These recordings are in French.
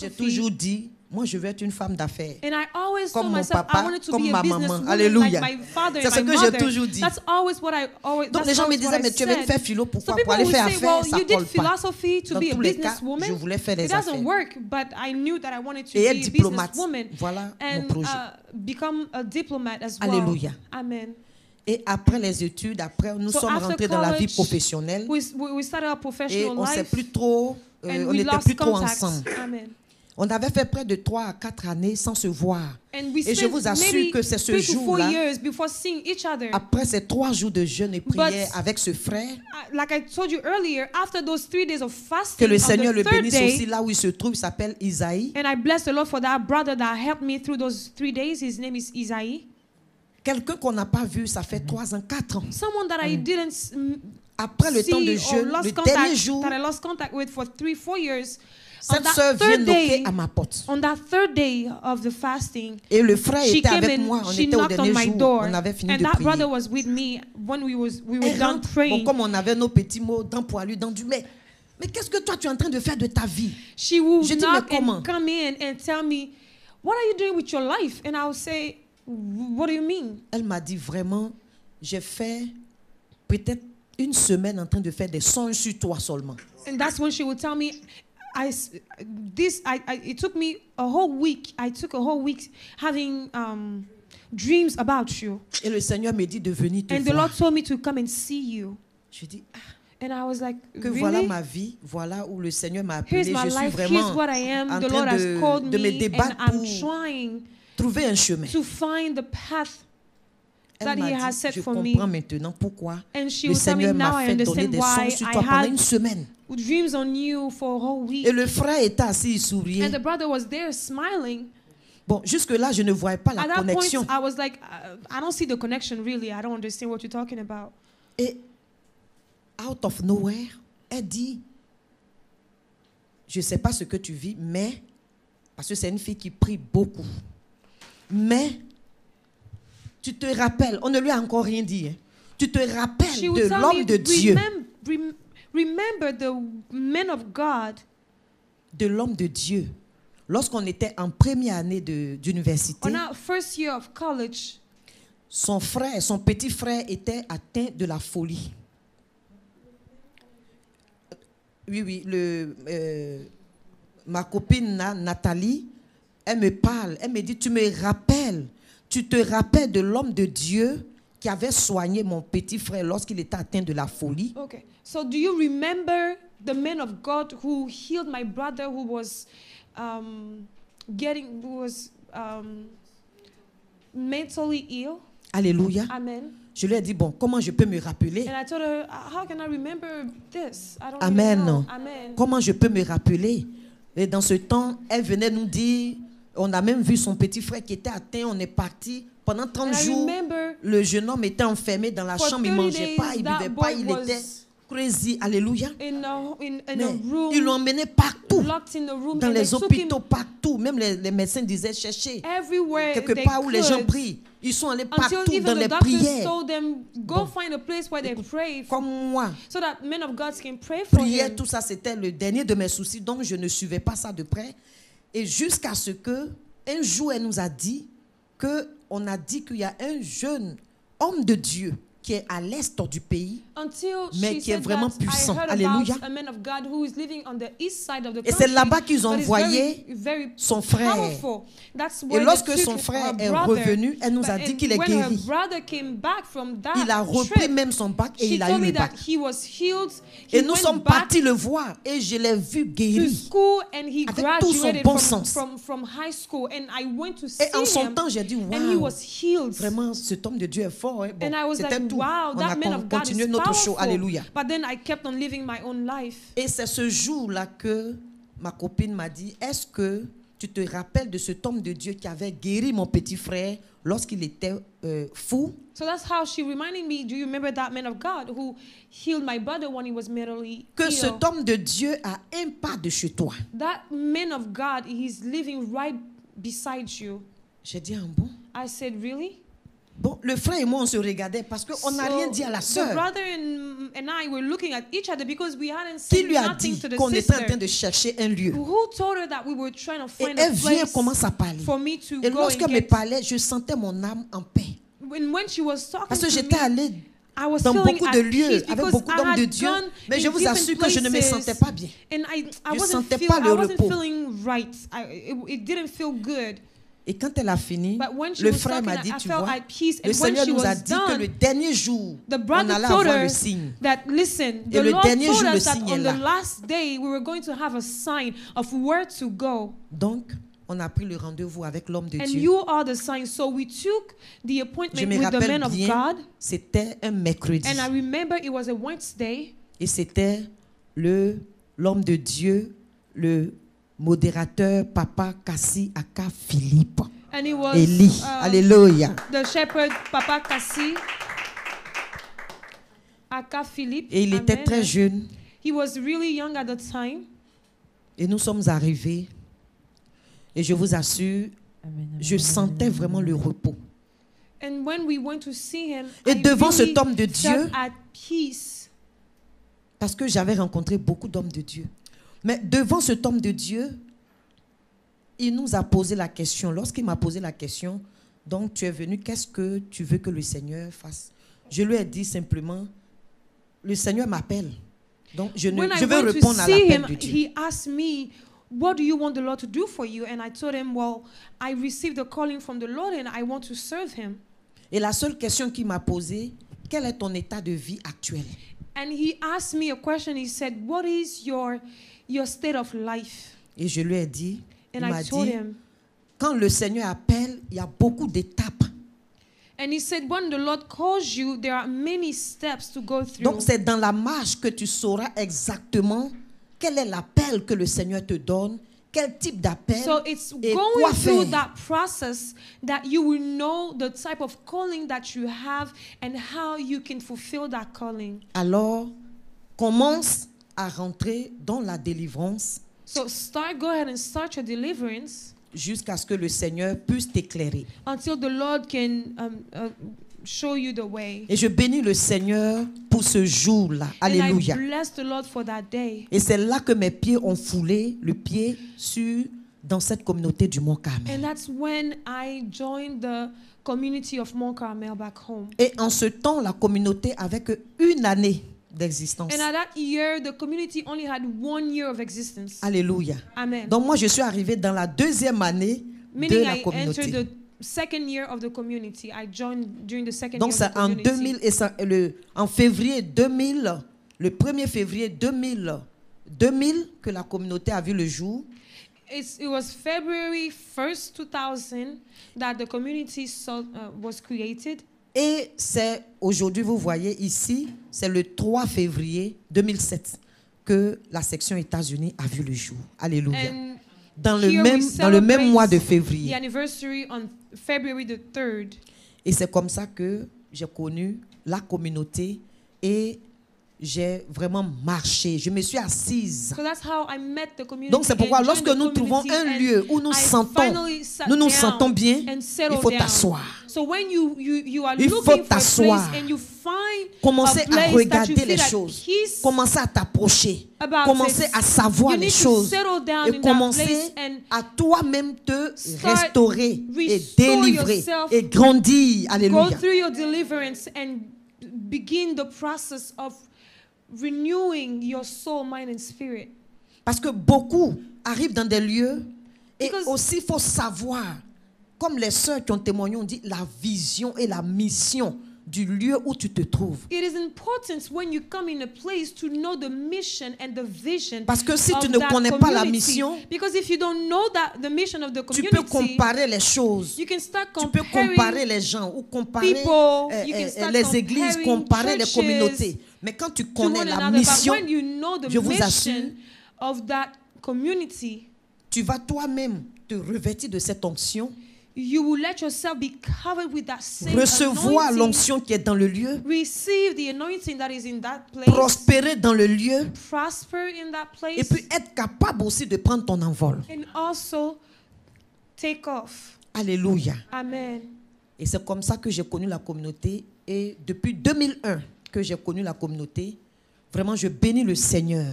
j'ai toujours dit, moi je veux être une femme d'affaires. And I always Comme told mon myself papa, I wanted to comme be ma a maman. businesswoman Alléluia. like my father C'est and ce my que j'ai mother. toujours dit. That's always what I always. Donc les gens me disaient, mais tu veux faire philo, pourquoi? So Pour aller people faire would say, affaires, well, ça you did colle pas. philosophy to Dans be a tous les cas, businesswoman. je voulais faire It les doesn't affaires. work, but I knew that I wanted to Et be être a diplomate. businesswoman Voilà mon and projet. become a diplomat as well. Alléluia. Amen. Et après les études, après nous So sommes after rentrés dans la vie college, professionnelle We started our et professional on s'est life plus trop, and on we n'était lost plus trop contact. ensemble. Amen. On avait fait près de 3 à 4 années sans se voir. And we Et je spent vous assure maybe que c'est ce 3 to 4 jour-là, years before seeing each other. après ces 3 jours de jeûne et prière But- avec ce frère, Like I told you earlier, after those 3 days of que fasting, le on Seigneur the le third bénisse aussi day, là où il se trouve, il s'appelle Isaïe. and I bless the Lord for that brother that helped me through those 3 days. His name is Isai. Quelqu'un qu'on n'a pas vu, ça fait 3 ans, 4 ans. Someone that I didn't Après le temps de see or jeûne, lost le dernier contact, jour, that I lost contact with for 3-4 years. cette sœur vient knocker à ma porte. On that third day of the fasting, Et le frère she était came avec in, moi, on she était au knocked on dernier my jour, door, on avait fini and de that prier. brother was with me when we were Elle done rentre, bon, praying. comme on avait nos petits mots, dents poilues, dents du mais qu'est-ce que toi tu es en train de faire de ta vie? She would Je dis, knock mais comment? and come in and tell me, what are you doing with your life? And I would say, what do you mean? Elle m'a dit vraiment, j'ai fait peut-être une semaine en train de faire des songes sur toi seulement. And that's when she would tell me, it took me a whole week. I took a whole week having dreams about you. Et le Seigneur me dit de venir te And the voir. Lord told me to come and see you. Je dis, And I was like, que voilà really? ma vie, voilà où le Seigneur m'a appelé. Here's Je my suis life, vraiment here's what I am. en The train Lord has called de me me, and débattre I'm pour trying trouver un chemin. to find the path that Elle He m'a has dit, set je for me. comprends maintenant pourquoi And she le would tell me, Seigneur now m'a I fait donner understand des why songes sur I toi pendant had une semaine. dreams on you for a whole week. Et le frère était assis, il souriait. And the brother was there smiling. Bon, jusque-là, je ne voyais pas la At that connexion. point, I was like, I don't see the connection really. I don't understand what you're talking about. Et out of nowhere, elle dit, je ne sais pas ce que tu vis, mais, parce que c'est une fille qui prie beaucoup, mais tu te rappelles, on ne lui a encore rien dit, hein, tu te rappelles She de would tell l'homme me, de Dieu, remember the men of God. de l'homme de Dieu, lorsqu'on était en première année d'université. On our first year of college, Son frère, son petit frère était atteint de la folie. Oui, ma copine Nathalie, elle me parle, elle me dit, tu te rappelles de l'homme de Dieu qui avait soigné mon petit frère lorsqu'il était atteint de la folie? okay. So do you remember the man of God who healed my brother who was mentally ill? Alléluia. Amen. Je lui ai dit, bon, comment je peux me rappeler? And I told her, how can I remember this? I don't Amen. even know. Amen. Comment je peux me rappeler? Et dans ce temps, elle venait nous dire, on a même vu son petit frère qui était atteint, on est parti. Pendant 30 And I jours, remember le jeune homme était enfermé dans la for chambre, il ne 30 mangeait pas, il ne days, buvait that pas, boy il was était crazy. Alléluia. in a Mais room, ils l'ont emmené partout, locked in the room, dans and they les took him hôpitaux, partout. Même les médecins disaient chercher. everywhere Quelque they part où les gens could. prient. Ils sont allés Until partout even dans the les doctors prières. told them, go find a place where they pray Comme moi, so that men of God can pray for prière, him. tout ça, c'était le dernier de mes soucis. Donc, je ne suivais pas ça de près. Et jusqu'à ce que, un jour, elle nous a dit qu'on a dit qu'il y a un jeune homme de Dieu qui est à l'est du pays, Until mais she qui est said vraiment that, puissant. I heard Alléluia. about a man of God who is living on the east side of the Et country. c'est là-bas qu'ils ont but is envoyé very son frère. powerful. That's Et where lorsque they took son frère her est brother. revenu, elle nous a But- dit and qu'il est when her guéri. brother came back from that Il a repris trip, même son bac et she il a told eu me le that bac. he was healed. He Et nous went sommes back partis le voir et je l'ai vu to guéri. school and he Avec tout son graduated bon sens. from high school, and I went to see Et en son him temps, j'ai dit, and he waouh, was healed. vraiment, cet homme de Dieu est fort. Hein. Bon, And I was c'était like, tout. wow, On a that man of God continué is notre show. powerful. Alléluia. But then I kept on living my own life. Et c'est ce jour-là que ma copine m'a dit, est-ce que tu te rappelles de cet homme de Dieu qui avait guéri mon petit frère lorsqu'il était fou? So that's how she reminded me, do you remember that man of God who healed my brother when he was mentally Que ill? cet homme de Dieu a un pas de chez toi. That man of God, he's living right beside you. J'ai dit, ah bon? I said, really? Bon, le frère et moi, on se regardait parce qu'on n'a rien dit à la the sœur. brother and I were looking at each other because we hadn't Qui said lui a nothing dit to the qu'on était en train sister. de chercher un lieu? Who told her that we were trying to Et find a elle vient, place commence à parler. for me to Et go lorsqu'elle and me get? parlait, je sentais mon âme en paix. When she was talking Parce que to j'étais me, allée I was dans feeling beaucoup at de lieux, peace avec because beaucoup I d'hommes de had Dieu, gone mais in je vous different assure que je ne me places, sentais pas bien. and I Je wasn't sentais pas le repos. feeling right. It didn't feel good. Et quand elle a fini, But when she le was frère talking, m'a dit, I tu felt vois, at peace. le And when Seigneur she nous a was dit que le done, dernier jour, the on brother allait told avoir her le signe. that, listen, Et the le Lord dernier told jour, le us that signe on est the là. last day, we were going to have a sign of where to go. Donc, on a pris le rendez-vous avec l'homme de And Dieu. you are the sign. So we took the Je appointment me with the rappelle man of bien, God. c'était un mercredi. And I remember it was a Wednesday. Et c'était l'homme de Dieu, le modérateur, Papa Kassi Aka Philippe. And it was Élie. Alléluia. the shepherd, Papa Kassi Aka Philippe. Et il était Amen. très jeune. He was really young at the time. Et nous sommes arrivés. Et je vous assure, je sentais vraiment le repos. And when we went to see him, Et I devant really cet homme de Dieu, felt at peace. parce que j'avais rencontré beaucoup d'hommes de Dieu. Mais devant cet homme de Dieu, il nous a posé la question. Lorsqu'il m'a posé la question, donc tu es venu, qu'est-ce que tu veux que le Seigneur fasse? Je lui ai dit simplement, le Seigneur m'appelle. Donc je When I veux went to répondre à see l'appel him, de Dieu. he asked me, what do you want the Lord to do for you? And I told him, well, I received a calling from the Lord and I want to serve him. Et la seule question qu'il m'a posée, quel est ton état de vie actuel? And he asked me a question. He said, what is your state of life? Et je lui ai dit, il And I m'a told dit, him, quand le Seigneur appelle, il y a beaucoup d'étapes. and he said, when the Lord calls you, there are many steps to go through. Donc c'est dans la marche que tu sauras exactement quel est l'appel que le Seigneur te donne, quel type d'appel So it's et going quoi through faire. that process that you will know the type of calling that you have and how you can fulfill that calling. Alors, commence à rentrer dans la délivrance So go ahead and start your deliverance jusqu'à ce que le Seigneur puisse t'éclairer. until the Lord can show you the way. Et je bénis le Seigneur pour ce jour-là. And Alléluia. I bless the Lord for that day. Et c'est là que mes pieds ont foulé le pied dans cette communauté du Mont And Carmel. that's when I joined the community of Mont Carmel back home. Et en ce temps, la communauté avait qu'une année d'existence. And at that year, the community only had 1 year of existence. Alléluia. Amen. Donc moi, je suis arrivée dans la deuxième année de Meaning la I communauté. entered the second year of the community. I joined during the second Donc year c'est of the en community. 2000 et en février 2000, le 1er février 2000 que la communauté a vu le jour. It was February 1st, 2000 that the community was created. Et c'est aujourd'hui, vous voyez ici, c'est le 3 février 2007 que la section États-Unis a vu le jour. Alléluia. And Dans le here même mois de the février. anniversary on February the 3rd. Et c'est comme ça que j'ai connu la communauté et j'ai vraiment marché. Je me suis assise. So that's how I met the community. Donc c'est pourquoi and joined lorsque the nous trouvons community, un and lieu où nous I sentons, finally sat nous nous down sentons bien, and il settled faut down. t'asseoir. So when you are Il faut looking for a t'asseoir. place and you find Commencer a à place that regarder you les feel at choses. peace Commencer à t'approcher. about Commencer it, à savoir you les need to choses. settle down Et in that commencer place and à toi-même te start restaurer et restore délivrer yourself. et grandir. go Alléluia. through your deliverance and begin the process of renewing your soul, mind, and spirit. Parce que beaucoup arrivent dans des lieux et Because- aussi il faut savoir, comme les sœurs qui ont témoigné, ont dit la vision et la mission du lieu où tu te trouves. It is important when you come in a place to know the mission and the vision. Parce que si of tu ne that connais pas la community. mission, Because if you don't know that the mission of the tu community, peux comparer les choses. you can start Tu peux comparing comparer les gens ou comparer people, you can start les églises, comparing comparer les churches communautés. Mais quand tu to connais one la another. mission, But when you know the je vous assure, mission of that community, tu vas toi-même te revêtir de cette onction, you will let yourself be covered with that same recevoir anointing. l'onction qui est dans le lieu, Receive the anointing that is in that place. prospérer dans le lieu Prosper in that place. et puis être capable aussi de prendre ton envol. And also take off. Alléluia. Amen. Et c'est comme ça que j'ai connu la communauté. Et depuis 2001 que j'ai connu la communauté, vraiment, je bénis le Seigneur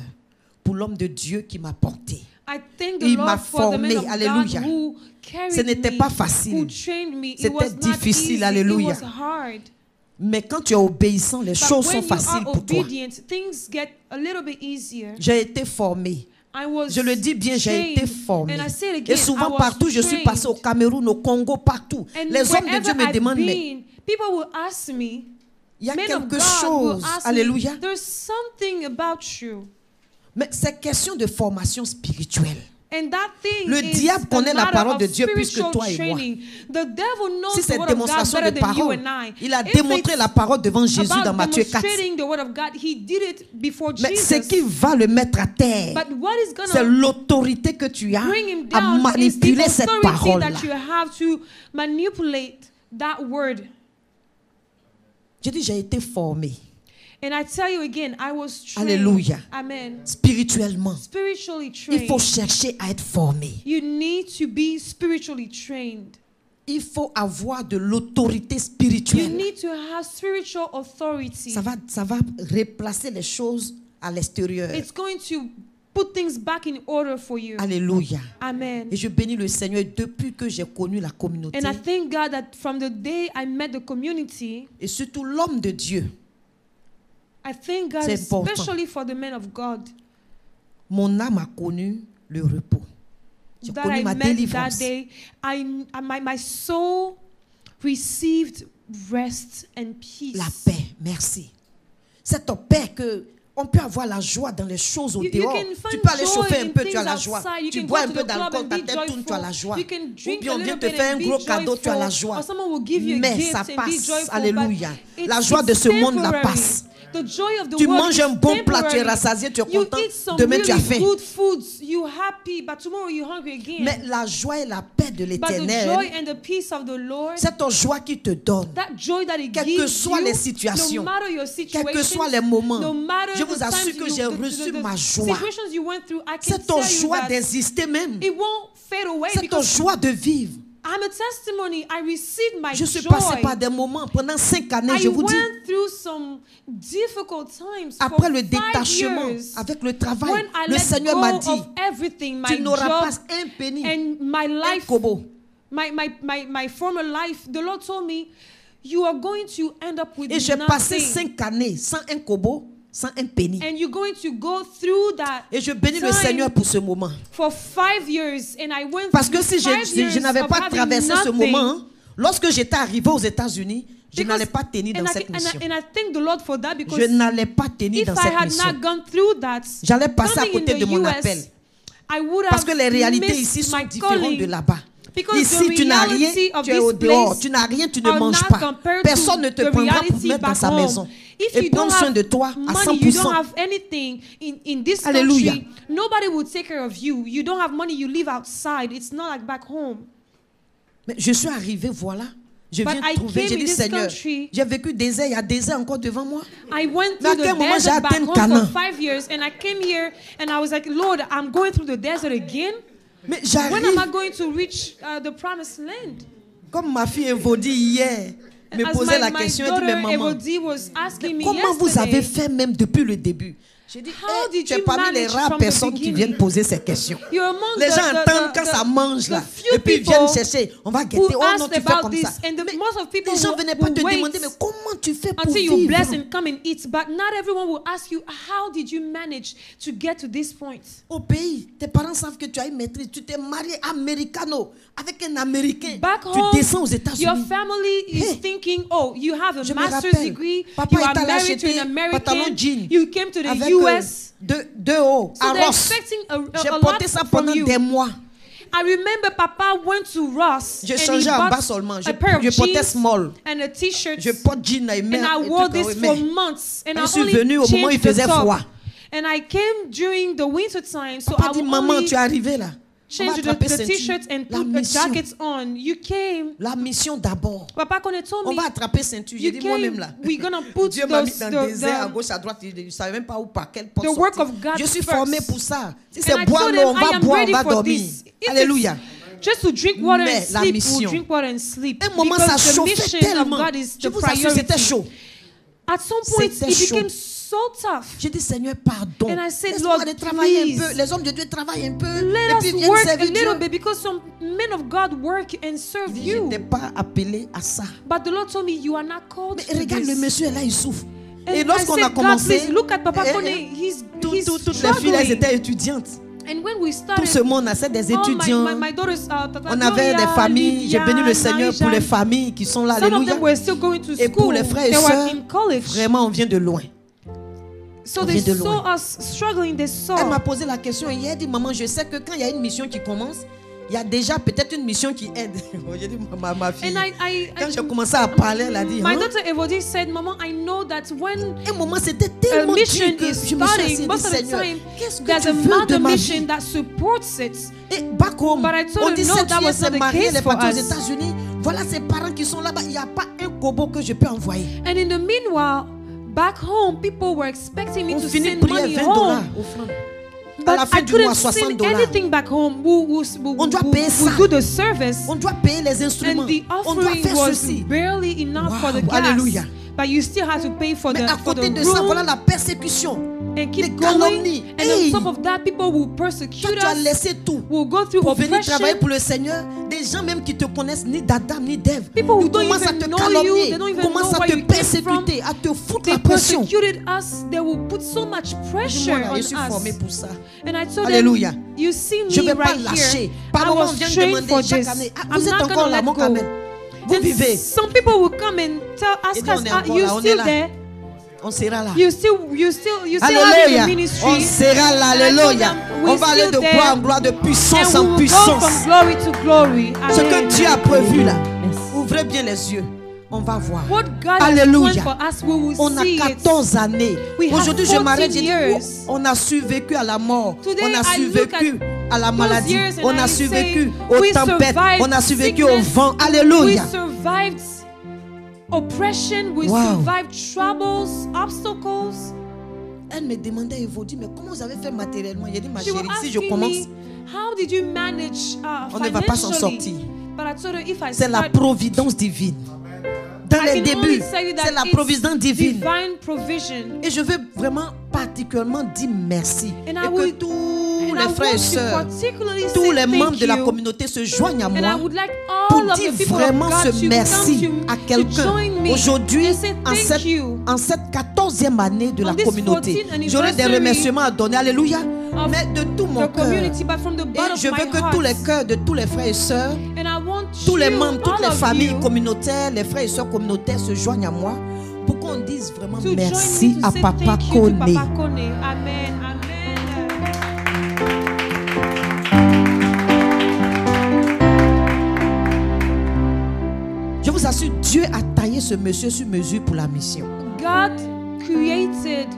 pour l'homme de Dieu qui m'a porté. I thank the Il Lord m'a for the man formé, of alléluia. God who carried Ce n'était me, pas facile. who trained me. It C'était was not difficile, easy. alléluia. It was hard. Mais quand tu es obéissant, les But choses when sont you faciles are pour toi. obedient, things get a little bit easier. J'ai été formé. I was Je le dis bien, j'ai été trained. formé. And I say it again, Et souvent I was partout, je suis passé au trained. Cameroun, au Congo, partout. And Les hommes de wherever Dieu me I've demandent, mais been, people will ask me, il y a men of quelque God chose, will ask alléluia. me, there's something about you. Mais c'est question de formation spirituelle. And that thing Le is diable the connaît la matter parole of de Dieu plus que spiritual toi et moi. training. The devil knows Si the c'est word of God démonstration better de than you parole, and I. il a If démontré it's la parole devant Jésus about dans Matthieu 4. demonstrating the word of God, he did it before Mais ce Jesus. qui va le mettre à terre, But what is c'est gonna l'autorité que tu as bring him à down is the manipuler cette authority parole-là. that you have to manipulate that word. J'ai dit, j'ai été formé And I tell you again, I was trained. Alléluia. Amen. spirituellement. Spiritually Il faut trained. chercher à être formé. You need to be spiritually trained. Il faut avoir de l'autorité You spirituelle. need to have spiritual authority. Ça va replacer les choses à l'extérieur. It's going to put things back in order for you. Alléluia. Amen. Et je bénis le Seigneur depuis que j'ai connu la communauté. And I thank God that from the day I met the community, Et surtout l'homme de Dieu. I thank God C'est important. especially for the men of God Mon âme a connu le repos. J'ai that connu I ma met that délivrance. day. My soul received rest and peace. La paix, merci. Cette paix que on peut avoir la joie dans les choses au You dehors. can Tu find peux aller joy chauffer un in peu, tu as things la joie. outside. You Tu can bois go un to peu the club d'alcool, and ta be tête tourne, tu as la joyful. joie. You can Ou drink bien a on vient little te bit faire un and be gros cadeau, tu as la joyful. joie. Or someone will give you a Mais gift ça and be passe. joyful. Alléluia. But La joie de ce monde-là temporary. passe. The joy of the Tu world manges is un bon plat, tu es temporary. rassasié, tu es You content. eat some Demain, tu as really faim. good foods. You happy, but tomorrow you're hungry again. Mais la joie et la paix de But the joy l'Éternel, and the peace of the Lord, c'est ton joie qui te donne. that joy that it Quelles gives que soient you, les situations, no matter your quels situations, que soient les moments, no matter je the vous assure times que you- j'ai the- reçu the ma joie. situations you went through, I can C'est ton tell you joie that d'exister même. it won't fade away C'est ton because joie de vivre. I'm a testimony. I received my Je suis joy. passé par des moments pendant 5 années, I je vous dis. went through some difficult times Après for le 5 détachement, years. avec le travail, When I le let Seigneur go m'a dit, of everything, my tu n'auras job pas un penny, and my un life, kobo. my former life, the Lord told me, you are going to end up with Et j'ai passé nothing. 5 années sans un kobo, sans un penny. And you're going to go through that Et je bénis le time Seigneur pour ce moment. for 5 years. And I went Parce que through si 5 je years n'avais of pas having traversé ce nothing. moment, hein, lorsque j'étais arrivé aux États-Unis, je Because- n'allais pas tenir dans and cette mission. I thank the Lord for that because Je n'allais pas tenir if dans I cette had mission. not gone through that, J'allais passer à coming in côté the de mon US, appel. I would Parce have que les réalités missed ici sont my différentes calling. de là-bas. Because Ici, the tu n'as rien, reality of tu es this au dehors. place Tu n'as rien, tu ne are manges not pas. compared Personne ne to te the prendra pour reality mettre dans back sa home. maison. If Et you prendre don't soin have de toi à money, you 100%. don't have anything in this Alléluia. country, nobody will take care of you. You don't have money, you live outside. It's not like back home. Mais je suis arrivé, voilà. Je But viens I trouver, came j'ai in dit, this Seigneur, country. j'ai vécu des heures, il y a des heures encore devant moi. I went Mais à through quel the moment j'ai desert back atteint home Canaan? for 5 years, and I came here and I was like, Lord, I'm going through the desert again. Mais When am I j'arrive, going to reach the promised land? comme ma fille Evodie hier me As posait la my question, elle dit, daughter mais maman, Evodie was asking me comment vous avez yesterday, fait même depuis le début? J'ai dit, How hey, did tu es you parmi les manage rares from the personnes qui beginning? viennent poser ces questions. you're among Les gens entendent quand ça mange là, et puis ils viennent chercher, on va guetter, who oh non, asked tu fais about comme this, ça. and Mais most of people les gens ne venaient pas will te wait demander, mais comment tu fais pour until you vivre? bless and come and eat. But not everyone will ask you, how did you manage to get to this point? Au pays, tes parents savent que tu as une maîtrise, tu t'es marié américano avec un Américain. Back Tu home, descends aux your États-Unis. family is Hey. thinking, oh, you have a Je me master's rappelle, degree, papa you est are allé married to acheter an pantalon American, jean you came to the avec US. deux hauts, So à they're Ross. expecting J'ai a lot porté ça from pendant you. des mois. I remember Papa went to Ross J'ai and he changé en bought bas seulement. Je a pair of portais jeans small. and a t-shirt. Je porte jean et And merde. I wore this for months. And je I suis only venue au moment où il changed the faisait top. froid. And I came during the winter time, so Papa I dit, would maman, only tu es arrivé là. On va change attraper the ceinture. t-shirt and La put a mission. jacket on. You came. La mission d'abord. Papa Kone told On me, va attraper ceinture. J'ai you dit moi-même came. là. We're gonna put Dieu m'a mis those, dans des airs à the gauche, à droite. Je ne savais même pas où, par quelle porte the work sortir. of God Je suis first. formé pour ça. Si And c'est I boire told l'eau, on him, I va am boire, on ready va for dormir. this. If Alléluia. Just to drink water and Mais la sleep, mission. we'll drink water and sleep. Un moment, ça Because the chauffait mission tellement. of God is Je the vous assure, c'était priority. chaud. At some point, C'était it chaud. became so tough. J'ai dit, Seigneur, pardon. And I said, Laisse-moi Lord, aller travailler please. un peu. Les hommes de Dieu travaillent un peu. Let et puis us viennent work a servir Dieu. little bit because some men of God work and serve Je you. n'étais pas appelé à ça. But the Lord told me, you are not called Mais to regarde, le this. monsieur là, il souffre. And Et I lorsqu'on said, a God, commencé, please look at Papa eh, Kone. eh, He's toutes les filles, elles struggling. étaient étudiantes. And when we Tout started, ce monde, c'est des all étudiants. my daughters, Tata On avait Gloria, des familles. J'ai Lydia, béni le Seigneur pour les Naija. familles qui sont là. Some of Alléluia. them were still going to Et pour school. les frères et They were sœurs, in college. vraiment, on vient de loin. So on they vient de saw loin. us struggling. They Elle m'a saw. posé la question hier. Elle dit, maman, je sais que quand il y a une mission qui commence, il y a déjà peut-être une mission qui aide. J'ai dit, ma fille. And Quand j'ai commencé à parler, elle a dit, my hein? daughter Evodi said, Mama, I know that when Un moment, c'était a tellement mission dur que is je me suis assise starting, et most dit, of the Seigneur, time, qu'est-ce que there's tu a veux de mother ma mission vie? that supports it. Et back home, But I told on her, dit no, cette that fille was s'est not the mariée, elle case est for partie aux us. États-Unis. Voilà ses parents qui sont là-bas. Il n'y a pas un kobo que je peux envoyer. And in the meanwhile, back home, people were expecting me On to finit send de prier money $20 home. offrande. À But la fin I du mois, couldn't send $60. anything back home. On doit payer ça. do the service. On doit payer les instruments. And the On doit offering faire was ceci. barely enough for the Wow, gas. alléluia. But you still had to pay for Mais the à for the côté de ça, room voilà la persécution. and les keep calomnies. going. And Hey. on top of that, people will Toi, persecute tu as us. laissé tout Will go through pour venir oppression. travailler pour le Seigneur. Des gens même qui te connaissent ni d'Adam ni d'Ève. People who Ils don't commencent à even te know calomnier. you, they don't even Commencent know à where te you came from. persécuter, à te foutre They la pression. persecuted us. They will put so much pressure Dis-moi là, on je suis formé us. pour ça. And I told Alléluia. them, you see Je ne me vais pas right lâcher. here. Par I moment, on was vient me trained for demander chaque this. année, ah, I'm vous êtes not encore gonna là, let mon go. Carmel. Vous And vivez. some people will come and ask Et dit, us, on est are encore you là, on est still là. there? On sera là. You still have Alléluia. the ministry. On sera là. Alléluia. We're On va aller de still gloire en there. gloire, de puissance And we en will go puissance. from glory to glory. Ce Amen. que Dieu a prévu là. Merci. Ouvrez bien les yeux. On va voir. What God Alléluia. has planned for us, we will On a see 14 années. We have Aujourd'hui, je 14 m'arrête. J'ai dit, years. on a survécu à la mort. Today, On a I look survécu à la those maladie. years and On a I survécu say, aux we tempêtes. survived On a survécu au sickness. vent. We Alléluia. survived oppression. We Wow. survived troubles, obstacles. Elle me demandait, Evodi, mais comment vous avez fait matériellement? J'ai dit, ma She was chérie, si je asking commence, me, how did you manage on ne va pas s'en financially? sortir. But I told her, if I C'est la start, providence divine. Dans I les can only débuts, tell you that c'est la it's providence divine. divine provision. Et je veux vraiment particulièrement dire merci. And Et I que would- tous And les I frères et want to sœurs, particularly tous say les thank membres de la you. communauté se joignent à And I moi would like pour all of dire the people vraiment of God ce to merci come à to quelqu'un. join me Aujourd'hui, and say en thank you en cette 14e année de On la this communauté, 14th j'aurai des anniversary remerciements à donner. Alléluia. of Mais de tout mon the cœur. community, but from the Et bottom of je my veux que heart. tous les cœurs de tous les frères et sœurs, And I want tous les you, membres, toutes all les of familles you, communautaires, les frères et sœurs communautaires se joignent à moi pour qu'on dise vraiment to merci join me to à say Papa thank you to Kone. Papa Kone. Amen. Amen. Je vous assure, Dieu a taillé ce monsieur sur mesure pour la mission. God created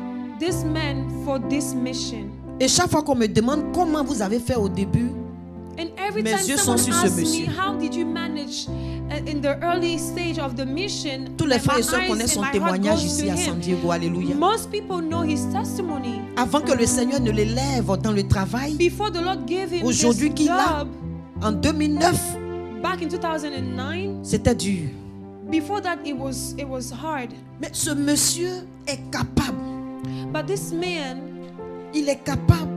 this man for this mission. Et chaque fois qu'on me demande comment vous avez fait au début, And every Mes time yeux sont someone sur ce asks me, monsieur. how did you manage in the early stage of the mission? tous les and frères my et sœurs eyes connaissent and son my heart témoignage goes ici to à him. San Diego. Alléluia. Most people know his testimony. Avant que le Seigneur ne l'élève dans le travail, Before the Lord gave him Aujourd'hui this qu'il a- job en 2009, back in 2009, c'était dur. before that it was hard. Mais ce monsieur est capable. But this man Il est capable.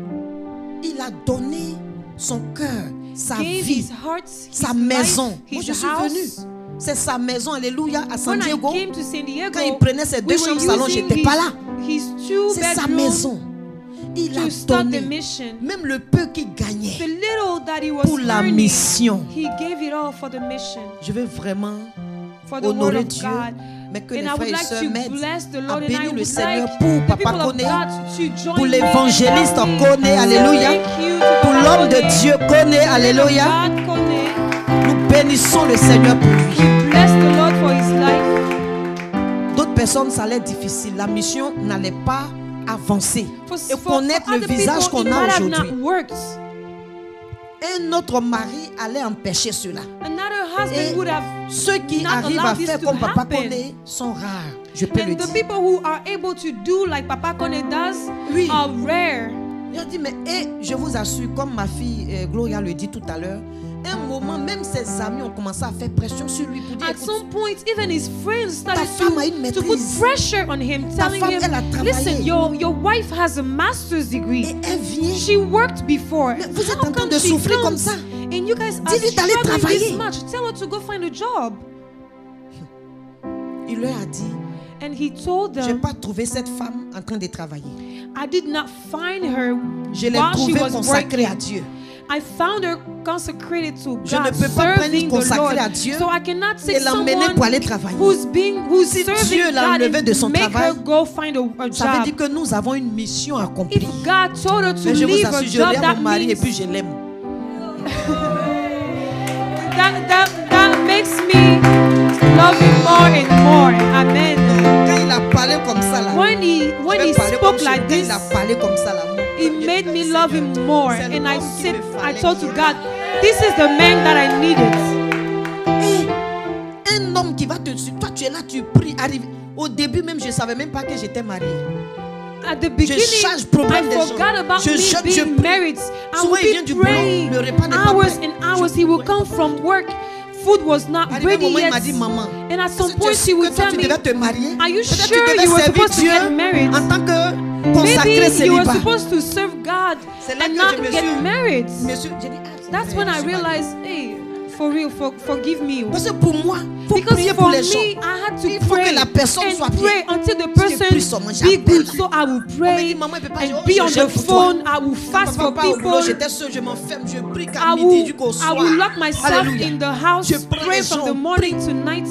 Il a donné son cœur, sa gave vie, his heart, sa his maison. life, Moi, his je suis house. venu. C'est sa maison, alléluia, à San When I Diego. came to San Diego, Quand il prenait ses deux we were chambres salon, using j'étais pas là. his two C'est sa bedrooms maison. Il a to start the donné. mission. Même le peu qu'il gagnait The little that he was pour la earning, mission. he gave it all for the mission, Je veux vraiment for the word honorer of Dieu, God. mais que And les I frères would et like sœurs to m'aident bless the à Lord, and I bénir le would Seigneur like pour the Papa people of Kone, God to join pour me l'évangéliste and help me. Kone, alléluia, Thank you to pour Papa l'homme de Kone, Dieu Kone, alléluia. God Kone. Nous bénissons le Seigneur pour lui. We bless the Lord for his life. D'autres personnes, ça allait difficile. La mission n'allait pas avancer. Et connaître le other visage people, qu'on it a might have aujourd'hui. not worked. Un autre mari allait empêcher cela. Another husband Et would have. ceux qui not arrivent à allowed this faire to comme Papa happen. Kone sont rares. Je peux le And the dire. people who are able to do like Papa Kone does Oui. are rare. Il a dit, mais je vous assure, comme ma fille Gloria le dit tout à l'heure, un moment, même ses amis ont commencé à faire pression sur lui pour dire, At some point, even his friends started femme a une to put maîtrise. pressure on him, telling femme, him, elle a travaillé. listen, your wife has a master's degree. et elle vient. She worked before. Mais vous êtes How en train come de she souffrir comes comme ça? And you guys are Dis-lui d'aller struggling travailler. this much. Tell her to go find a job. Il leur a dit, And he told je n'ai them, pas trouvé cette femme en train de travailler. I did not find her Je l'ai while she trouvée was consacrée à working. Dieu. I found her consecrated to Je ne God, peux pas prendre serving une the Lord. consacrée à Dieu So I cannot et take l'emmener someone pour aller travailler. who's Si serving Dieu l'a God enlevé de son and make travail, her go find a Ça veut job. dire que nous avons une mission If accomplie. God told her to Mais je vous leave her assure, je job, l'aime that mon mari et means puis je l'aime. that makes me love him more and more. Amen. Quand il a parlé comme ça là, When he je vais parler comme spoke ça. like Quand this, il a parlé comme ça là, it made me love him more. C'est le And I homme qu'il said, me I fallait. told to God, this is the man that I needed. Et un homme qui va te suivre, toi tu es là, tu pries, arrive. Au début même, je ne savais même pas que j'étais mariée. At the beginning, charge problème I des gens. forgot about Je me jeûne, being je prie. married. I Souvent, il vient would du be boulot, praying le repas n'est pas hours prêt. and hours. He would come from work. Food was not Arrivé un ready moment, il yet. m'a dit, maman, And at some est-ce que tu point, es she sûr would que toi, tell tu me, devais te marier? are you Peut-être sure tu devais you were servir supposed to get Dieu married? en tant que consacré Maybe you were célibat. supposed to serve God C'est là and que not je me get suis- married. Monsieur, j'ai dit, c'est That's vrai, when je I suis mariée. realized, hey, for real, forgive me. Parce que pour moi, il faut Because prier for pour me, les gens. I had to Il faut pray que la personne and soit bien. pray until the Si je prie seulement, person be j'appelle. good. So I will On me pray dit, maman, il peut pas, and oh, be je on gêne the pour toi. phone. I will Quand fast papa for part au boulot, people. j'étais seule, je m'enferme, je prie qu'à I midi will, jusqu'au I soir. will lock myself Alléluia. in the house, Je prends pray les from gens, the morning to night.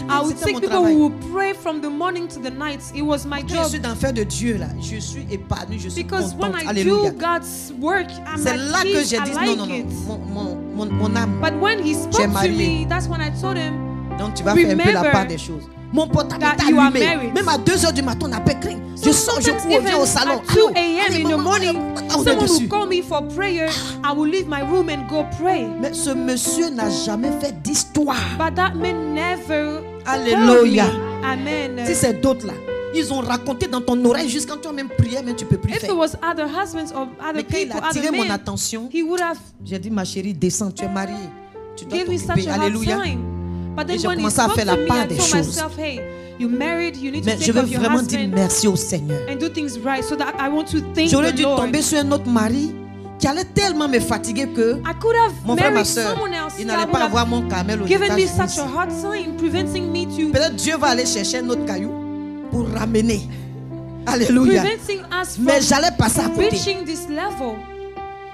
I would c'était take mon people travail. who will pray from the morning to the night. It was my Quand je job. suis dans faire de Dieu là, je suis épanouie, je suis Because when contente. I Alléluia. do God's work, I'm C'est at là que peace. j'ai I dit like non, non, it. non, mon âme. But when he spoke to marié. me, that's when I told him, Donc tu vas faire un peu la remember part des choses. Mon portable that est you are allumé. married. Même à 2h du matin, on appelle crin. Je sors, je sometimes cours, je even viens au salon. at 2 a.m. Allez, in the maman, morning, on est someone dessus. will call me for prayer. I will leave my room and go pray. Mais ce monsieur n'a jamais fait d'histoire. But that man never Alléluia. called me. Amen. Si c'est d'autres là, ils ont raconté dans ton oreille jusqu'à quand tu as même prié, mais tu ne peux plus If faire. it was other husbands or other Mais quand il people, a attiré other mon men, attention, he would have j'ai dit, ma chérie, descends, tu es mariée. Tu dois gave me such t'occuper. a hard Alléluia. time. But Et then j'ai when he commencé à spoke faire la to me, part I des told choses. myself, hey, you're married, you need to Mais je take veux care of your vraiment dire husband merci au Seigneur. and do things right. So that I want to thank J'aurais the dû Lord. tomber sur un autre mari qui allait tellement me fatiguer que I could have mon frère, ma married soeur, someone else il that n'allait would pas have avoir mon camel aux given me États-Unis. such a hard time, preventing me to Peut-être Dieu va aller chercher un autre caillou pour ramener. Alléluia. preventing us Mais from j'allais passer à côté. reaching this level.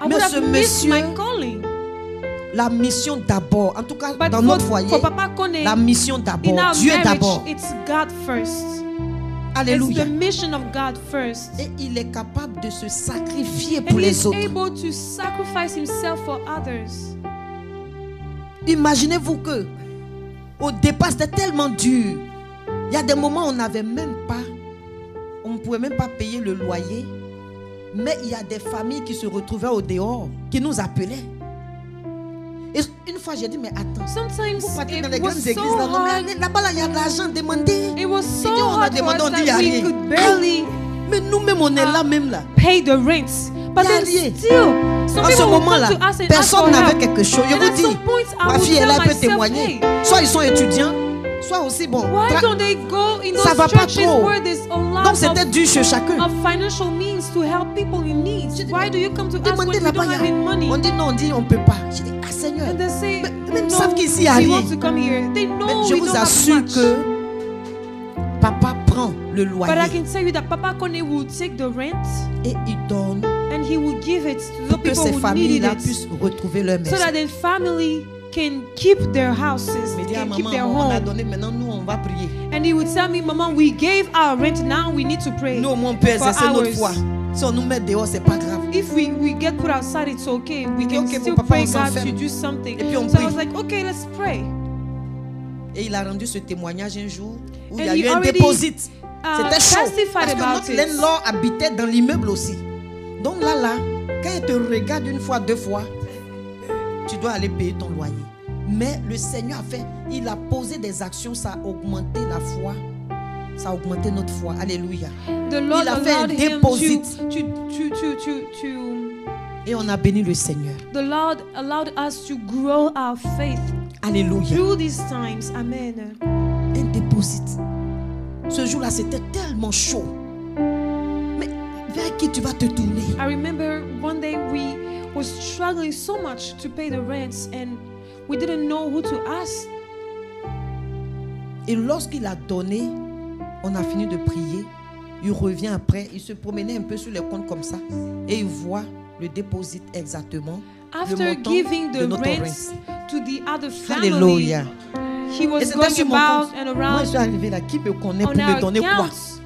I Mais would ce have missed monsieur, my calling. La mission d'abord, en tout cas But dans notre for foyer, Papa Kone, la mission in d'abord, our Dieu marriage, d'abord. it's God first. It's Alléluia. the mission of God first. Et il est capable de se sacrifier And pour les he's autres. able to sacrifice himself for others. Imaginez-vous que au départ c'était tellement dur. Il y a des moments où on n'avait même pas, on ne pouvait même pas payer le loyer. Mais il y a des familles qui se retrouvaient au dehors, qui nous appelaient. Et une fois j'ai dit, mais attends, Sometimes vous partez dans it les was grandes églises so là, non, hard. mais là-bas là, il y a de l'argent, demandez. It was so dit, on a hard for demandé, us on dit, il y that a we rien. could barely Mais nous-mêmes on est là même là. pay the rent. But Y a then rien. still, some En ce people will moment-là, come to us and ask personne for n'avait help. quelque chose. Je And vous at dis, some point, I ma will fille, tell elle peut myself, témoigner. hey, Soit ils sont étudiants, soit aussi bon. why don't they go in Ça va those pas churches trop. where there's a lot Donc c'était dur chez chacun. of financial means to help people in need? J'ai dit, Why do you come to us when demandez you là-bas, don't have any money? on dit non, on dit on ne peut pas. J'ai dit, ah Seigneur. And they say, Mais ils no, savent qu'ici, il y a we rien. want to come here. They Mais know je we vous don't have assure much. que papa prend le But I loyer can tell you that Papa Kone will take the rent et il donne and he will give it to the pour que people ces who needed familles-là it, puissent retrouver leur so maison. that the family can keep their houses, Il me dit, ah, can keep maman, their on a home. donné, maintenant nous on va prier. And he would tell me, Mama, we gave our rent, now we need to pray. Nous au moins on peut for exercer notre hours. foi. Si on nous met dehors, c'est pas grave. If we get put outside, it's okay. We Il dit, can okay, still bon, papa, pray on God s'enferme. to do something. Et puis on So I prie. was like, okay, let's pray. Et il a rendu ce témoignage un jour où il y And a he eu un already, déposit. C'était chaud. testified Parce que about notre it. landlord habitait dans l'immeuble aussi. Donc là, quand il te regarde une fois, deux fois, tu dois aller payer ton loyer. Mais le Seigneur a fait, il a posé des actions, ça a augmenté la foi Ça a augmenté notre foi. Alléluia. The Lord Il a fait un allowed him déposit. to Et on a béni le Seigneur. the Lord allowed us to grow our faith Alléluia. through these times. Amen. Un déposit. Ce jour-là, c'était tellement chaud. Mais vers qui tu vas te tourner? I remember one day we were struggling so much to pay the rents and we didn't know who to ask. Et lorsqu'il a donné, on a fini de prier. Il revient après, il se promenait un peu sur les comptes comme ça et il voit le déposit exactement. After le montant giving de the notre rents rente. to the other family, Alléluia. he Et was c'était going sur mon about compte. and Moi, je around suis arrivé là. Qui me connaît pour on me our donner quoi? accounts.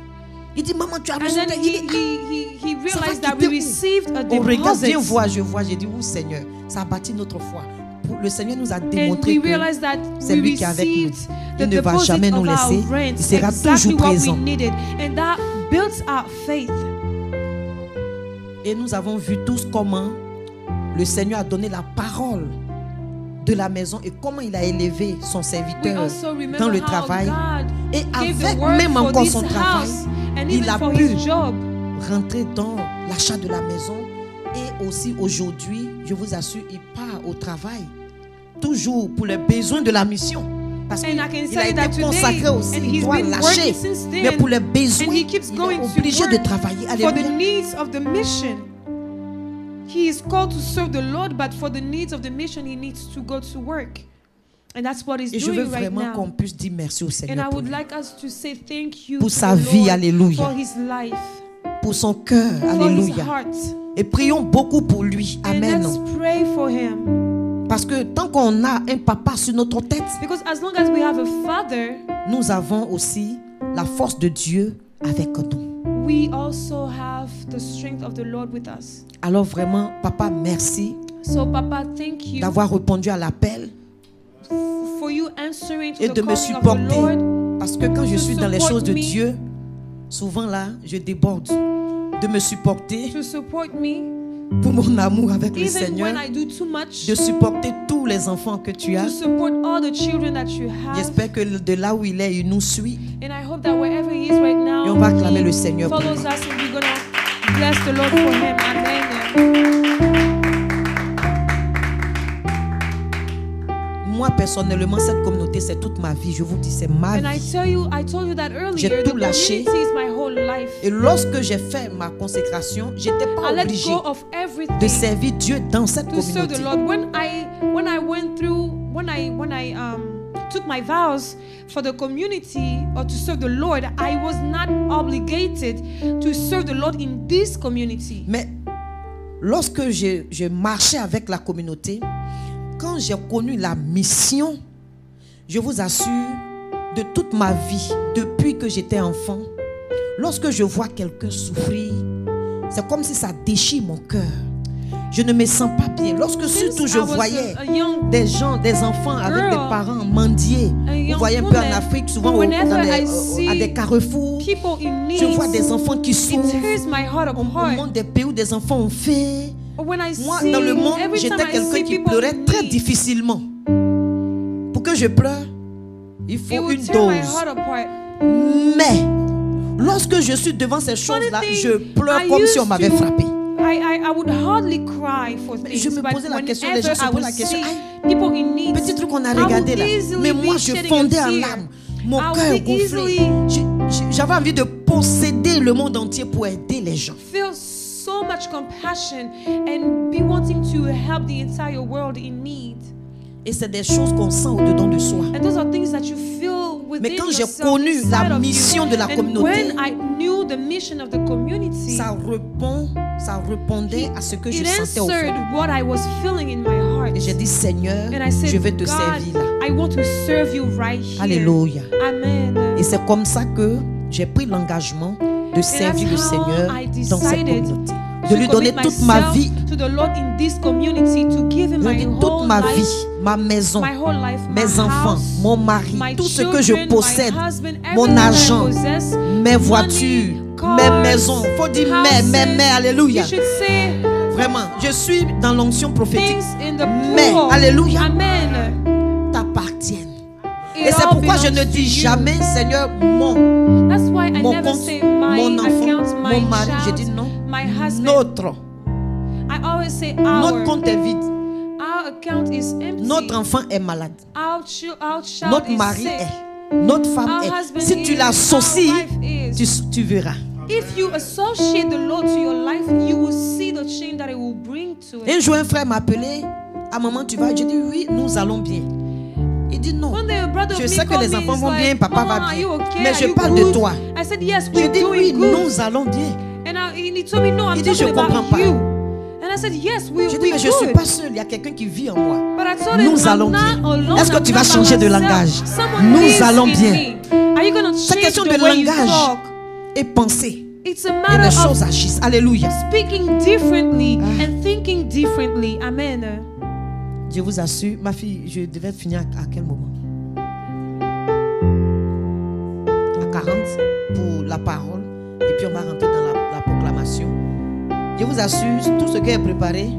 Il dit, maman, tu as And reçu. then ta- he realized that quitter we où? received a On regarde, viens deposit. voir, je vois. J'ai dit, oui, Seigneur, ça a bâti notre foi. Le Seigneur nous a And démontré we que realized that c'est we lui qui est avec nous. received Il the ne va deposit jamais nous of our laisser. rent, Il sera exactly toujours what we présent. needed. And that built our faith. Et nous avons vu tous comment le Seigneur a donné la parole de la maison et comment il a élevé son We serviteur also remember dans le how travail. God Et gave the avec word même for encore this son travail, house and il even a for pu his job. rentrer dans l'achat de la maison. Et aussi aujourd'hui, je vous assure, il part au travail. Toujours pour les besoins de la mission. Parce qu'il And I can a say été that today, consacré aussi, and il he's doit been lâcher. working since then, Mais pour les besoins, and he keeps il going est to obligé de work travailler. for the Alléluia. needs of the mission. He is called to serve the Lord, but for the needs of the mission, he needs to go to work. And that's what he's Et je veux doing right vraiment qu'on now. puisse dire merci au And Seigneur I pour, would lui. like us to say thank you Pour to sa the vie, Lord alléluia. for his life, Pour son cœur. for his Alléluia. heart. Et prions beaucoup pour lui. And Amen. let's pray for him. Parce que tant qu'on a un papa sur notre tête, Because as long as we have a father, nous avons aussi la force de Dieu avec nous. we also have the strength of the Lord with us. Alors vraiment, papa, merci So, Papa, thank you d'avoir répondu à l'appel for you answering to et the de me calling of the supporter. Lord. Parce que quand je To suis dans les support choses de me. Dieu, souvent là, je déborde. De me supporter To support me, pour mon amour avec le even Seigneur. when I do too much. De supporter tous les enfants que tu To as. support all the children that you have. J'espère que de là où il est, il nous suit. And I hope that wherever he is right now, Et on va acclamer he le Seigneur pour follows lui. us and we're gonna bless the Lord for him. Amen. Moi, personnellement, cette communauté, c'est toute ma vie. Je vous dis, c'est ma And I vie. told you that earlier. J'ai The tout lâché. community is my whole life. Et lorsque j'ai fait ma consécration, je n'étais pas I let obligée go of everything de servir Dieu dans cette to serve the communauté. Lord. When I went through, when I took my vows for the community or to serve the Lord, I was not obligated to serve the Lord in this community. Mais lorsque je marchais avec la communauté, quand j'ai connu la mission, je vous assure, de toute ma vie, depuis que j'étais enfant, lorsque je vois quelqu'un souffrir, c'est comme si ça déchire mon cœur. Je ne me sens pas bien. Lorsque surtout je voyais des gens, des enfants avec des parents mendier, vous voyez un peu en Afrique, souvent à des carrefours, je vois des enfants qui souffrent. Au monde des pays où des enfants ont faim. Moi, dans le monde, j'étais quelqu'un qui pleurait très difficilement. Pour que je pleure, il faut une dose. Mais, lorsque je suis devant ces choses-là, je pleure comme si on m'avait frappé. I would hardly cry for things. Je me posais la question, les gens se posent la question. People in need, Petit truc qu'on a regardé là. Mais moi, je fondais en larmes. Mon cœur gonflé. J'avais envie de posséder le monde entier pour aider les gens. Feel so much compassion and be wanting to help the entire world in need. Et c'est des choses qu'on sent au-dedans de soi. And those are things that you feel within Mais quand j'ai yourself, connu inside la of mission you. de la And communauté, when I knew the mission of the community, ça répondait à ce que je it sentais au fond answered de moi. what I was feeling in my heart. Et j'ai dit, Seigneur, And I said, je vais te God, servir là. I want to serve you right here. Alléluia. Amen. Et c'est comme ça que j'ai pris l'engagement de servir le Seigneur dans cette communauté. De lui donner toute ma vie. To the Lord in this community, to give him my Toute whole ma life, vie, ma maison, my whole life, mes my enfants, house, mon mari, my tout ce que children, je possède, my husband, mon everything argent, I possess, mes money, voitures, cars, mes maisons. Faut dire mais, alléluia. You should say Vraiment, je suis dans l'onction prophétique. things in the Mais, plural. alléluia, Amen. t'appartiennent. It Et c'est all pourquoi je belongs ne to dis you. jamais, Seigneur, mon. That's why I mon never compte, say my mon enfant, account, my mon mari. J'ai child, dit non. my husband. Notre. I always say Notre compte est vide. Our account is empty. Notre enfant est malade. Our child Notre is mari sick. est. Notre femme Our est. husband Si tu is. l'associes, Our wife is. tu verras. If you associate the Lord to your life, you will see the change that it will bring to it. Un jour, un frère m'a appelé. À maman, tu vas? Je dis oui, nous allons bien. Il dit non. One day, a brother of Je me sais que called les me, enfants he's vont bien, like, papa Mama, va are bien. you okay? Mais Are je you parle good? de toi. I said, yes, Je we're dis oui, doing good. nous allons bien. And he told me, no, I'm Il dit, je talking comprends about pas. you. And I said, yes, we're Je dis mais je ne suis good. pas seul. Il y a quelqu'un qui vit en moi. But I told him, Nous allons I'm bien. not alone. Est-ce que I'm tu vas not by changer de myself. langage? Someone Nous lives allons in bien. me. Are you going to C'est change question the de way you langage talk? et penser. It's a Et matter les of choses agissent. Alléluia. speaking differently and thinking differently. Amen. Je vous assure, ma fille, je devais finir à quel moment? À 40 pour la parole. Et puis on va rentrer dans la proclamation. Je vous assure, tout ce qui est préparé,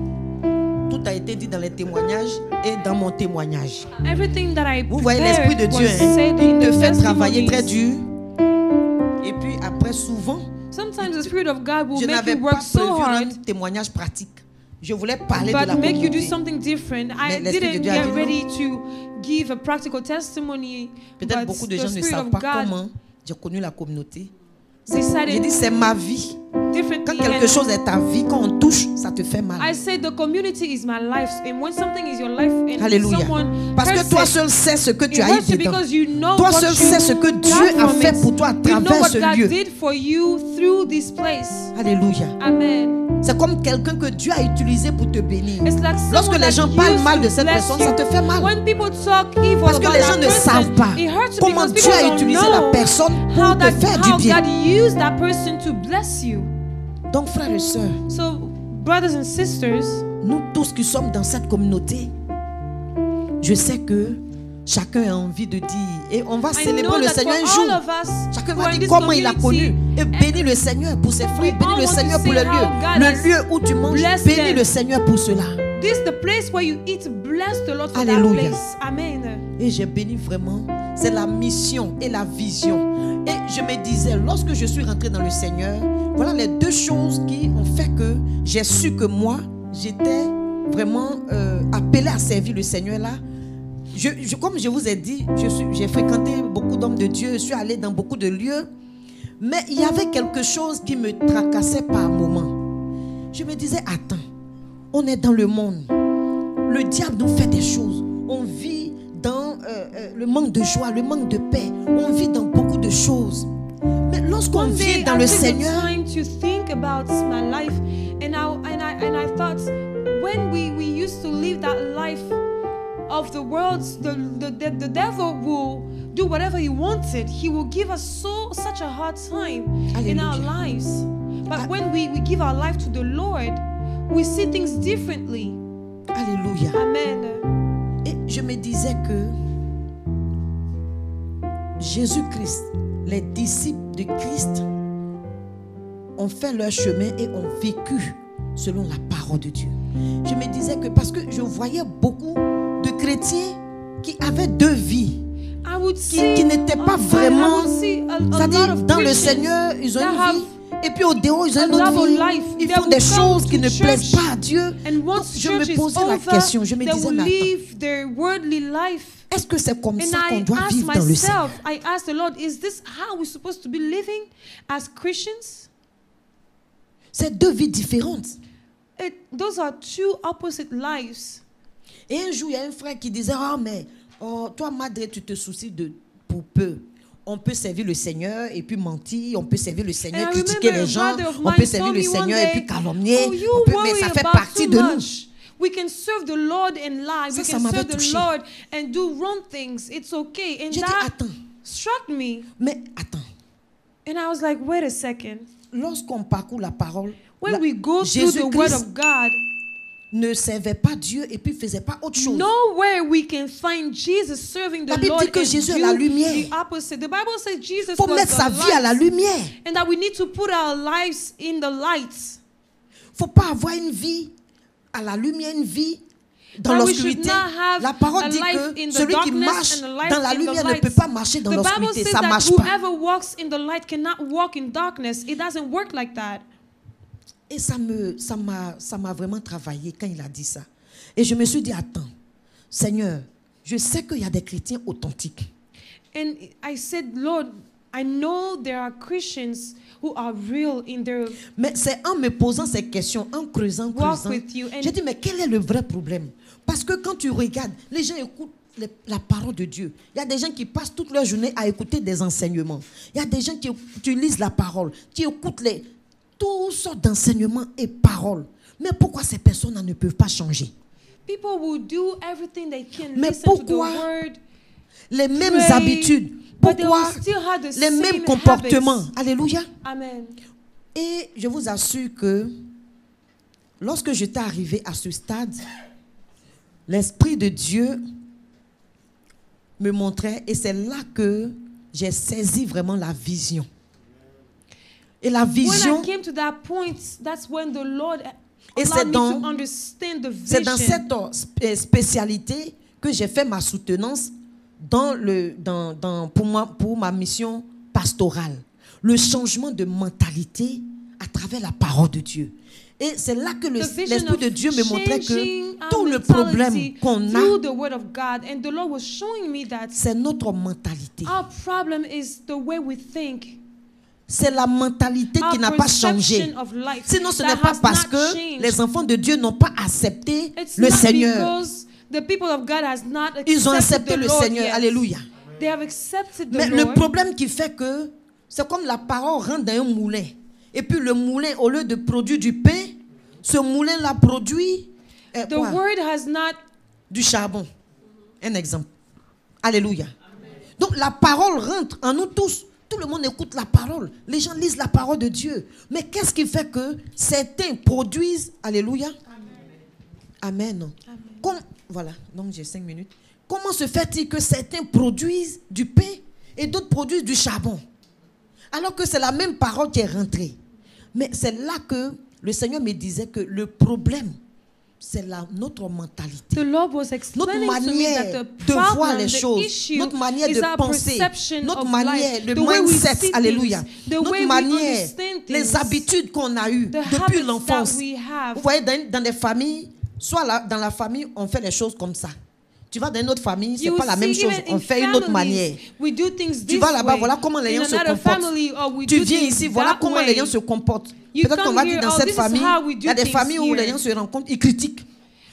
tout a été dit dans les témoignages et dans mon témoignage. Everything that I Vous voyez l'Esprit de Dieu, hein, il te fait travailler très dur. Et puis après, souvent, sometimes the Spirit of God will je make n'avais you pas work so prévu hard, un témoignage pratique. Je voulais parler de la but make you do communauté. something different. I Mais l'Esprit de didn't Dieu a get dit non. ready to give a practical testimony, Peut-être but beaucoup de the gens ne Spirit savent of pas God comment j'ai connu la communauté. decided J'ai dit c'est ma vie. Quand differently. quelque And chose est ta vie, quand on touche, ça te fait mal. I say the community is my life, and when something is your life, and Alléluia. someone Parce que hurts toi it, seul sais ce que tu it as eu hurts you dedans. because you know Toi what seul you sais ce que Dieu got a from fait it. pour toi à You know travers what ce God lieu. did for you through this place. Alléluia. Amen. C'est comme quelqu'un que Dieu a utilisé pour te bénir. It's like Lorsque someone les that gens parlent used mal de to cette bless personne, you. ça te fait mal. When people talk evil Parce que about les that gens ne person, savent pas it hurts you comment because Dieu people a don't utilisé know la personne how pour te faire du bien. God used that person to bless you. Donc frères et sœurs, So, brothers and sisters, nous tous qui sommes dans cette communauté, je sais que chacun a envie de dire, et on va I célébrer know le that Seigneur un for all jour. of us Chacun who va are in dire this comment il a connu. community, Et bénis le Seigneur pour ses frères. we Bénis all le want to Seigneur pour say le how lieu. God has Le lieu où tu manges, blessed bénis them. le Seigneur pour cela. this is the place where you eat. Bless the Lord for Alléluia. that place. Amen. Et j'ai béni vraiment. C'est la mission et la vision. Et je me disais, lorsque je suis rentré dans le Seigneur, voilà les deux choses qui ont fait que j'ai su que moi, j'étais vraiment appelé à servir le Seigneur là. Comme je vous ai dit, j'ai fréquenté beaucoup d'hommes de Dieu, je suis allé dans beaucoup de lieux, mais il y avait quelque chose qui me tracassait par moments. Je me disais, attends, on est dans le monde, le diable nous fait des choses, on vit dans le manque de joie, le manque de paix, on vit dans beaucoup de choses. Mais lorsqu'on One vit day dans I le took Seigneur, the time to think about my life, and I thought, when we used to live that life of the world, the devil will do whatever he wanted. He will give us such a hard time in our Alléluia. lives. But when we give our life to the Lord, we see things differently. alléluia. Amen. Et je me disais que Jésus-Christ, les disciples de Christ ont fait leur chemin et ont vécu selon la parole de Dieu. Je me disais que parce que je voyais beaucoup de chrétiens qui avaient deux vies, I would qui see, n'étaient pas I vraiment, would see a lot c'est-à-dire of dans le Christians Seigneur, ils ont that une have vie, et puis au dehors, ils ont a une autre double vie. life. Ils They font will des come choses to qui ne plaisent church, pas à Dieu. and Donc, once je me church is posais la over, question, je me they disais, will mais attends, leave their worldly life. est-ce que c'est comme And ça qu'on I doit asked vivre dans le Seigneur? myself, I asked the Lord, is this how we're supposed to be living as Christians? C'est deux vies différentes. Those are two opposite lives. Et un jour, il y a un frère qui disait, oh mais toi, madre, tu te soucies pour peu. On peut servir le Seigneur et puis mentir. On peut servir le Seigneur, And I critiquer remember les a gens. brother of On mine peut servir told le me one Seigneur et day, puis calomnier. oh, you Mais worry ça fait about partie too de nous. much. We can serve the Lord and lie. Ça, We ça can m'avait serve the touché. Lord and do wrong things. It's okay. And J'ai dit, that attends, struck me. mais attends. And I was like, wait a second. Lorsqu'on parcourt la parole, When we go through the Word Jésus-Christ of God, ne servait pas Dieu et puis faisait pas autre chose. nowhere we can find Jesus serving La the Bible Lord dit que and Jésus est do la lumière. the opposite. The Bible says Jesus Il faut was mettre sa the vie à la light, lumière. and that we need to put our lives in the lights. Il ne faut pas avoir une vie à la lumière, une vie dans that we should l'obscurité. not have La parole a dit life que in the celui qui darkness marche and a life dans la in the lumière ne peut light. pas marcher dans The Bible l'obscurité. says Ça that marche pas. whoever walks in the light cannot walk in darkness. It doesn't work like that. Et ça m'a vraiment travaillé quand il a dit ça. Et je me suis dit, attends, Seigneur, je sais qu'il y a des chrétiens authentiques. And I said, Lord, I know there are Christians who are real in their Mais c'est en me posant ces questions, en creusant, walk with you. And j'ai dit, mais quel est le vrai problème? Parce que quand tu regardes, les gens écoutent la parole de Dieu. Il y a des gens qui passent toute leur journée à écouter des enseignements. Il y a des gens qui utilisent la parole, qui écoutent toutes sortes d'enseignements et paroles. Mais pourquoi ces personnes ne peuvent pas changer? people will do everything they can Mais listen to the pourquoi word, les mêmes pray, habitudes? but they Pourquoi will still have the les same mêmes comportements? habits. Alléluia. Amen. Et je vous assure que lorsque j'étais arrivé à ce stade, l'Esprit de Dieu me montrait, et c'est là que j'ai saisi vraiment la vision. Et la vision, When I came to that point, that's when the Lord Et c'est allowed me dans- to understand the c'est dans vision. cette spécialité que j'ai fait ma soutenance pour ma mission pastorale. Le changement de mentalité à travers la parole de Dieu. Et c'est là que The vision l'Esprit de of Dieu me montrait changing que our tout le mentality problème qu'on through a, the word of God, and the Lord was showing me that c'est notre mentalité. our problem is the way we think. C'est la mentalité qui Our n'a pas perception changé. of life Sinon, ce that n'est pas has parce not que changed. les enfants de Dieu n'ont pas accepté It's le not Seigneur. because the people of God has not Ils ont accepted accepté the le Lord Seigneur. yet. Alléluia. They have accepted the Mais le Lord. problème qui fait que c'est comme la parole rentre dans un moulin. Et puis le moulin, au lieu de produire du pain, ce moulin-là produit The word has not. du charbon. Un exemple. Alléluia. Donc la parole rentre en nous tous. Tout le monde écoute la parole. Les gens lisent la parole de Dieu. Mais qu'est-ce qui fait que certains produisent? Alléluia. Amen. Voilà, donc j'ai 5 minutes. Comment se fait-il que certains produisent du pain et d'autres produisent du charbon? Alors que c'est la même parole qui est rentrée. Mais c'est là que le Seigneur me disait que le problème, c'est notre mentalité. The Lord was Notre explaining to me manière that de the voir problem, les the choses, issue notre manière is de our penser, perception notre of manière, life, le the way we mindset, see alléluia, things, the notre way we manière, understand les things, habitudes qu'on a eues the depuis habits l'enfance. that we have. Vous voyez, dans des familles, soit dans la famille, on fait les choses comme ça. Tu vas dans une autre famille, c'est You pas la même see, chose, even on in fait une autre families, manière. we do things Tu this vas là-bas, way. voilà comment les gens In se another comportent. family, we Tu do viens things ici, voilà that comment way. les gens se comportent. You Peut-être qu'on come va dire here, dans oh, cette this is famille, how we il do y a des things familles où here. les gens se rencontrent, ils critiquent.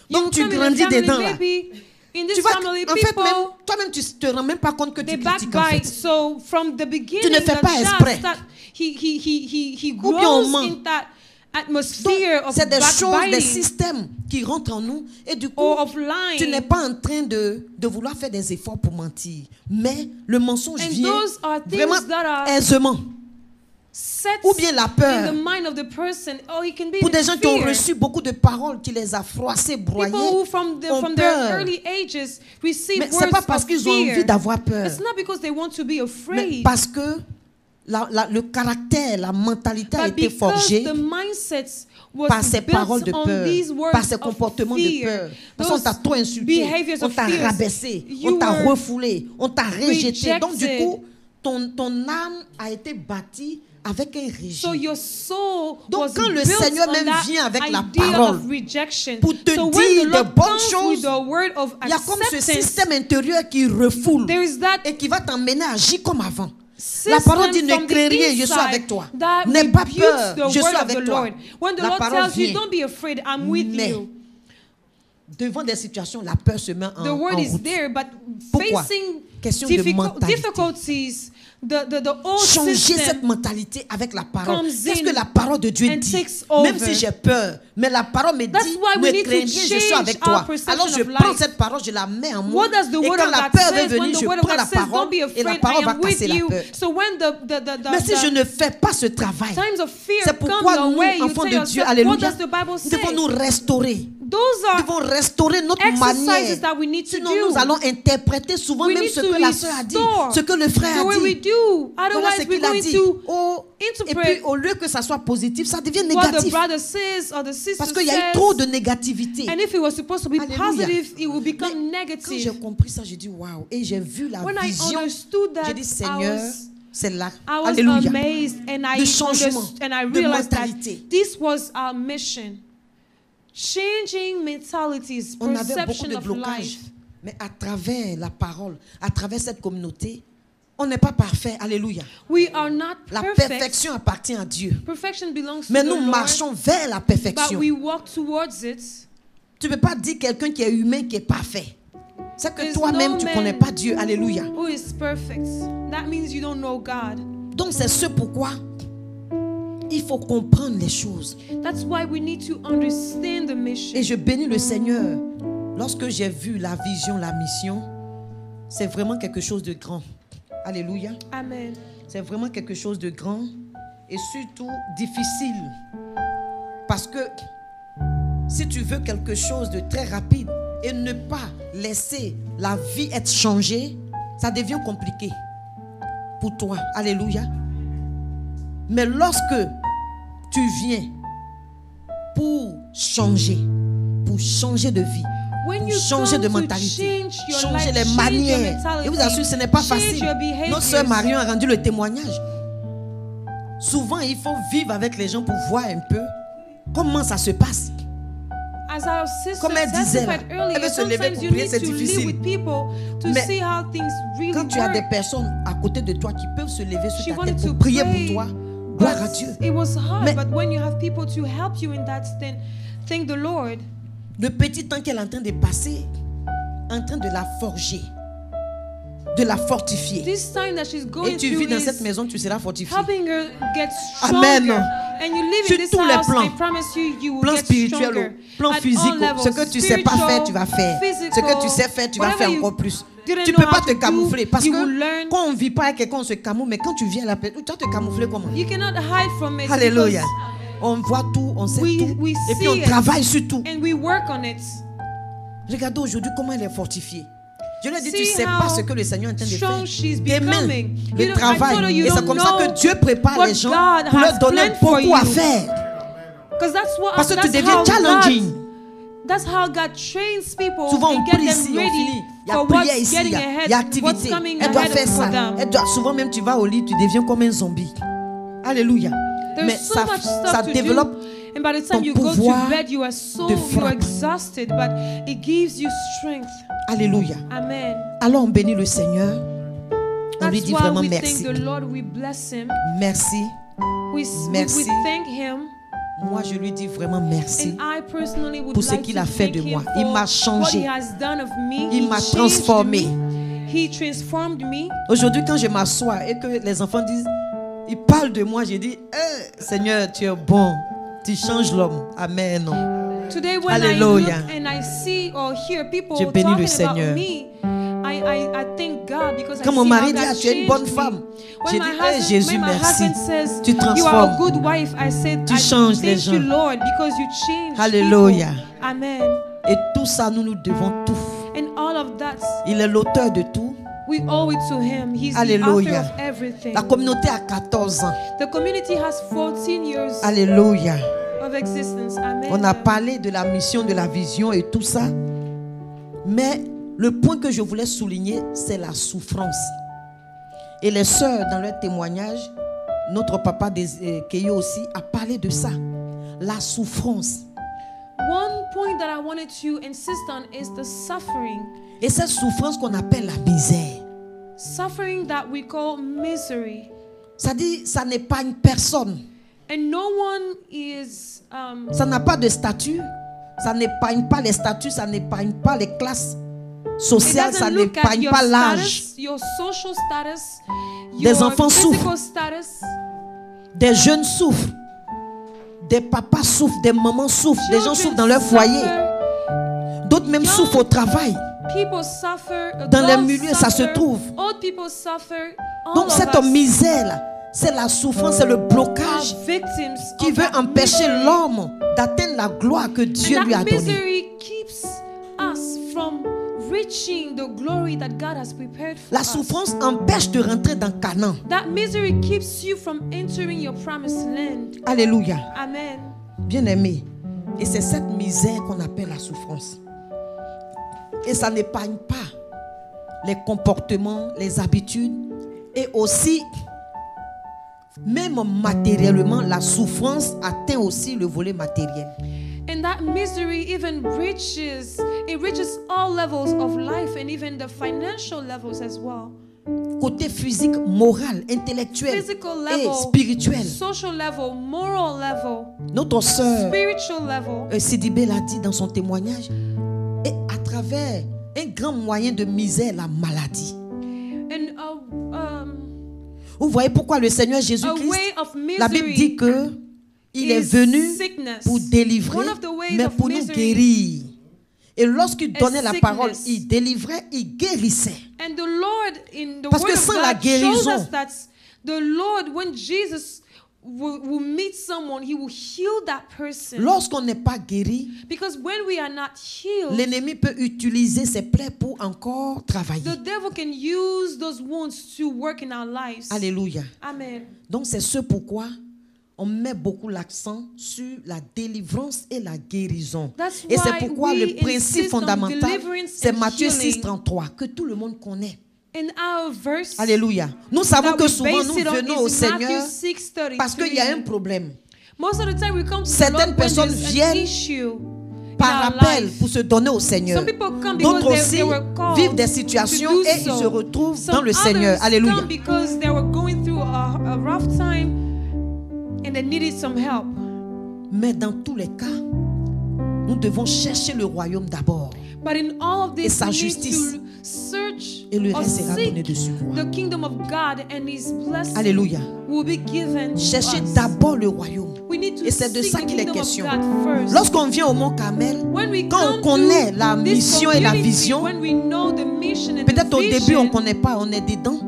You Donc tu come in a grandis family, dedans là. maybe in this Tu vas, family, en fait, people, même, toi-même, tu te rends même pas compte que they tu critiques en backbite. fait. So from the beginning, ne fais the pas child exprès. start, he Ou bien on grows ment. in that Donc, atmosphere of c'est des choses, des backbiting systèmes qui rentrent en nous. Et du coup, or of lying. tu n'es pas en train de vouloir faire des efforts pour mentir. Mais le mensonge And vient those are things vraiment that are aisément. sets Ou bien la in peur. the mind of the person. Oh, he can be Pour in des gens qui ont fear. reçu beaucoup de paroles qui les a froissées, broyées. People who from ont their peur. early ages receive Mais ce words n'est pas parce of qu'ils ont fear. envie d'avoir peur. It's not because they want to be Mais afraid. parce que le caractère, la mentalité a But été because forgée the mindsets was par ces built paroles de on peur, these words par ces of comportements de fear. peur. Parce qu'on Those t'a trop insulté, behaviors on of t'a fears. rabaissé, You on t'a were refoulé, on t'a rejeté. Donc du rejected. coup, ton âme a été bâtie avec un rejet. So your soul Donc, was quand le built Seigneur on même that vient avec la idea parole of rejection. pour te So when dire the de Lord bonnes comes choses, with the word of il y a comme ce acceptance, système intérieur qui refoule there is that et qui va t'emmener à agir comme avant. system La parole dit ne from the crains rien, je suis inside avec toi. that N'aie pas rebukes peur, the je word suis of avec the toi. Lord. When the La Lord parole tells you, vient. don't be afraid, I'm with Mais you. devant des situations, la peur se met en The word is route. there, but Pourquoi? facing Question de mentalité. difficulties, the old Changer cette system mentalité avec la parole. comes Qu'est-ce in que la parole de Dieu and dit? takes over. Même si j'ai peur, mais la parole me That's dit, why we ne need to crains rien, je suis change avec our toi. perception Alors je of prends life. cette parole, je la mets en moi. What does the Et word quand of la God peur says? veut When venir, the je word of prends la God says, parole don't be et la afraid, I parole va am with casser la you. peur. So when Mais si je the ne fais pas ce travail, times of fear c'est come pourquoi your nous, way, you enfants tell de Dieu, yourself, what alléluia, does the Bible nous devons say? nous restaurer. Those are devons restaurer notre exercises manière. that we need to Sinon, do. nous allons interpréter souvent We même need ce to que la sœur a dit, restore ce que le frère the a way we dit. do. Voilà Otherwise, ce we're qu'il a going dit. to Oh, et puis, interpret au lieu que ça soit positif, ça devient what the négatif. brother says or the sister Parce qu'il y a eu says. trop de négativité. And if it was supposed to be Alléluia. positive, it will become Quand j'ai negative. compris ça, j'ai dit waouh. Et j'ai vu la When I vision. understood that, J'ai dit Seigneur, c'est là. I was Alléluia. amazed and I De changement, understood and I de realized that mentalité. this was our mission. Changing mentalities, On avait beaucoup perception de of blocages. life. Mais à travers la parole, à travers cette communauté, on n'est pas parfait. Alléluia. We are not La perfect. perfection appartient à Dieu. Perfection belongs to Mais the nous Lord, marchons vers la but perfection. we walk towards it. Tu ne peux pas dire quelqu'un qui est humain qui est parfait. C'est que There's toi-même, no tu ne man connais pas Dieu. Alléluia. Who is perfect? That means you don't know God. Donc c'est ce pourquoi il faut comprendre les choses. That's why we need to understand the mission. Et je bénis le Seigneur. Lorsque j'ai vu la vision, la mission, c'est vraiment quelque chose de grand. Alléluia. Amen. C'est vraiment quelque chose de grand et surtout difficile. Parce que si tu veux quelque chose de très rapide et ne pas laisser la vie être changée, ça devient compliqué pour toi. Alléluia. Mais lorsque tu viens pour changer de vie, When pour you changer come de to mentalité, change your changer life, les change your manières. mentality, Je vous assure, ce n'est pas change facile. your behaviors. Notre sœur Marion a rendu le témoignage. Souvent, il faut vivre avec les gens pour voir un peu comment ça se passe. As our sister Comme elle disait là, testified elle earlier, veut se lever sometimes pour you prier, need c'est to live difficile. with people to Mais see how things really Quand tu as des work. personnes à côté de toi qui peuvent se lever She sur ta wanted tête to pour prier pray, pour toi, gloire à but Dieu. it was hard. Mais- But when you have people to help you in that stand, thank the Lord. Le petit temps qu'elle est en train de passer, en train de la forger, de la fortifier. This time that she's going Et tu through vis dans is cette maison, tu seras fortifié. helping her get stronger. Amen. And you live Sur in this tous les house, plans. I promise you will Plan get spirituel, stronger. plan At physique, all levels, ce que tu sais pas faire, tu vas faire. spiritual, Ce que tu sais faire, tu vas whatever faire you encore plus. didn't Tu ne know peux pas how te to do, camoufler parce you will que learn. quand on ne vit pas avec quelqu'un, on se camoufle. Mais quand tu viens à la paix, tu vas te camoufler comment? You cannot hide from it. Alléluia. because On voit tout, on sait We- tout. we Et puis see on it. travaille sur tout. And we work on it. Regardez aujourd'hui comment elle est fortifiée. Je lui ai dit, tu ne See sais pas how ce que le Seigneur est en train de strong faire. she's Tes mains, becoming. You le don't- I told her travail. you Et c'est don't comme ça que know Dieu prépare what les gens God pour has leur donner planned for beaucoup à you. faire. Because Parce que tu deviens challenging. That's how God trains people Souvent on and prie get ici, them on ready finit. Il y a for prière what's ici, getting il y a ahead, what's activité. coming Elle doit ahead faire for ça. them. Souvent même tu vas au lit, tu deviens comme un zombie. Alléluia. Mais There's so ça, much stuff ça to développe do. And by the time ton you go pouvoir to bed, you are de you frappe. are exhausted, but it gives you strength. Alléluia. Amen. Alors on bénit le Seigneur. On lui That's dit why vraiment we merci. thank the Lord. We bless Him. Merci. We Merci. thank Him. Moi je lui dis vraiment merci. And I personally would Pour ce like qu'il to a fait thank de him moi. for Il m'a what changé. he has done of me. Il He m'a changed transformé. me. He transformed me. Aujourd'hui quand je m'assois et que les enfants disent, ils parlent de moi, je dis, Seigneur, tu es bon. Tu changes l'homme. Amen. Today when Alléluia. I look and I see or hear people Je bénis le talking Seigneur. about me, I thank God because Quand I mon see mari how dit, God tu es une bonne changed femme, me. When j'ai my dit, husband- Jésus, when my merci. husband says, Tu you are a transformes. good wife, I said, Tu I changes les thank you, gens. Lord, because you changed Alléluia. people. Amen. Et tout ça, nous nous devons tout. And all of that, Il est l'auteur de tout. we owe it to Him. He's Alléluia. the author of everything. La communauté a 14 ans. The community has 14 years Alléluia. of existence. Amen. On a parlé de la mission, de la vision et tout ça. Mais le point que je voulais souligner, c'est la souffrance. Et les sœurs, dans leur témoignage, notre papa Keyo aussi a parlé de ça. La souffrance. One point that I wanted to insist on is the suffering. Et cette souffrance qu'on appelle la misère. Suffering that we call misery. Ça dit, ça n'épargne personne. And no one is Ça n'a pas de statut. Ça n'épargne pas les statuts. Ça n'épargne pas les classes it sociales. Ça doesn't look at n'épargne your pas l'âge. status, your social status, Des your enfants physical souffrent. status. Des jeunes souffrent. Des papas souffrent. Des mamans souffrent. Des gens Children souffrent dans leur foyer. suffer, D'autres même Young souffrent au travail. people suffer, Dans les adults milieux, ça se suffer, trouve. old people suffer. All Donc of cette us. misère-là, c'est la souffrance, c'est le blocage are victims qui of veut that empêcher misery. l'homme d'atteindre la gloire que Dieu And lui a that donnée. misery keeps us from reaching the glory that God has prepared for La us. souffrance empêche de rentrer dans Canaan. That misery keeps you from entering your promised land. Alléluia. Amen. Bien-aimé. Et c'est cette misère qu'on appelle la souffrance. Et ça n'épargne pas les comportements, les habitudes. Et aussi, même matériellement, la souffrance atteint aussi le volet matériel. And that misery even reaches all levels of life and even the financial levels as well. Côté physique, moral, intellectuel Physical et level, spirituel. social level, moral level, Notre sœur spiritual level. Sidibé l'a dit dans son témoignage. Et à travers un grand moyen de misère, la maladie. And Vous voyez pourquoi le Seigneur a Jésus-Christ, way of la Bible dit misery que il est is venu sickness. pour délivrer, One of the ways mais of pour nous misery guérir. Et lorsqu'il is donnait la parole, sickness. il délivrait, il guérissait. And the Lord in the Parce Word que of sans la God shows guérison, us that the Lord, when Jesus will meet someone, He will heal that person. Lorsqu'on n'est pas guéri, Because when we are not healed, l'ennemi peut utiliser ses plaies pour encore travailler. the devil can use those wounds to work in our lives. Alléluia. Amen. Donc c'est ce pourquoi on met beaucoup l'accent sur la délivrance et la guérison. That's Et c'est why pourquoi we le principe insist on fondamental, deliverance c'est and Matthieu healing. 6, 33, que tout le monde connaît. In our verse, Alléluia. Nous savons that que we souvent base nous it on venons is au in Seigneur Matthew 6:33. parce qu'il y a un problème. Most of the time we come to the Certaines Lord when personnes there's an viennent issue par in our appel life. pour se donner au Seigneur. Some people come because D'autres they aussi were called vivent des to situations do et ils so. se retrouvent Some dans le Seigneur. others Alléluia. come because they were going through a rough time and they needed some help. Mais dans tous les cas, nous devons chercher le royaume d'abord. But in all of Et this, sa we need justice. to search Et le or reste sera donné seek dessus. the kingdom of God, and His blessing Alléluia. will be given to Cherchez us. d'abord le royaume. We need to Et c'est de seek ça the qu'il est kingdom of question. God first. Lorsqu'on vient au Mont Carmel, When we quand on come connaît to la this mission et la community, vision, when we know the mission and peut-être the au début on ne vision, connaît pas, on est dedans.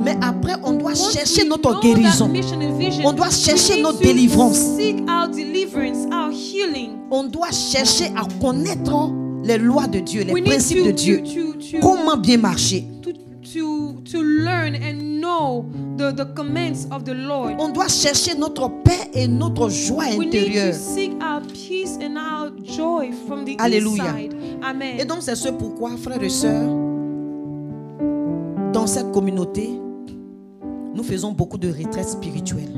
Mais après, on doit once chercher we notre know guérison. that mission and vision, On doit chercher we need notre to délivrance. Seek our deliverance, our healing. On doit chercher à connaître les lois de Dieu, les We need principes de Dieu. Comment bien marcher. to learn and know the commands of the Lord. On doit chercher notre paix et notre joie We need to intérieure. seek our peace and our joy from the Alléluia. inside. Amen. Et donc c'est ce pourquoi, frères et sœurs, dans cette communauté, nous faisons beaucoup de retraites spirituelles.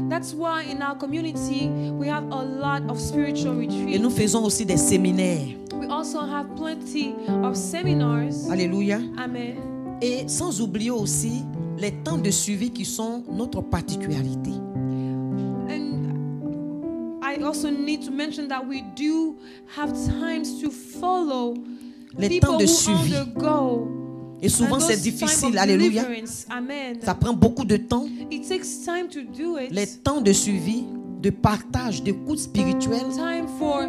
That's why in our community we have a lot of spiritual Et retreats. nous faisons aussi des séminaires. We also have plenty of seminars. Alléluia. Amen. Et sans oublier aussi les temps de suivi qui sont notre particularité. And I also need to mention that we do have times to follow Les people temps de who suivi. undergo. Et souvent and c'est those time difficile. of Alléluia. deliverance. Amen. Ça prend beaucoup de temps. It takes time to do it. Les temps de suivi, de partage, d'écoute spirituelle Time for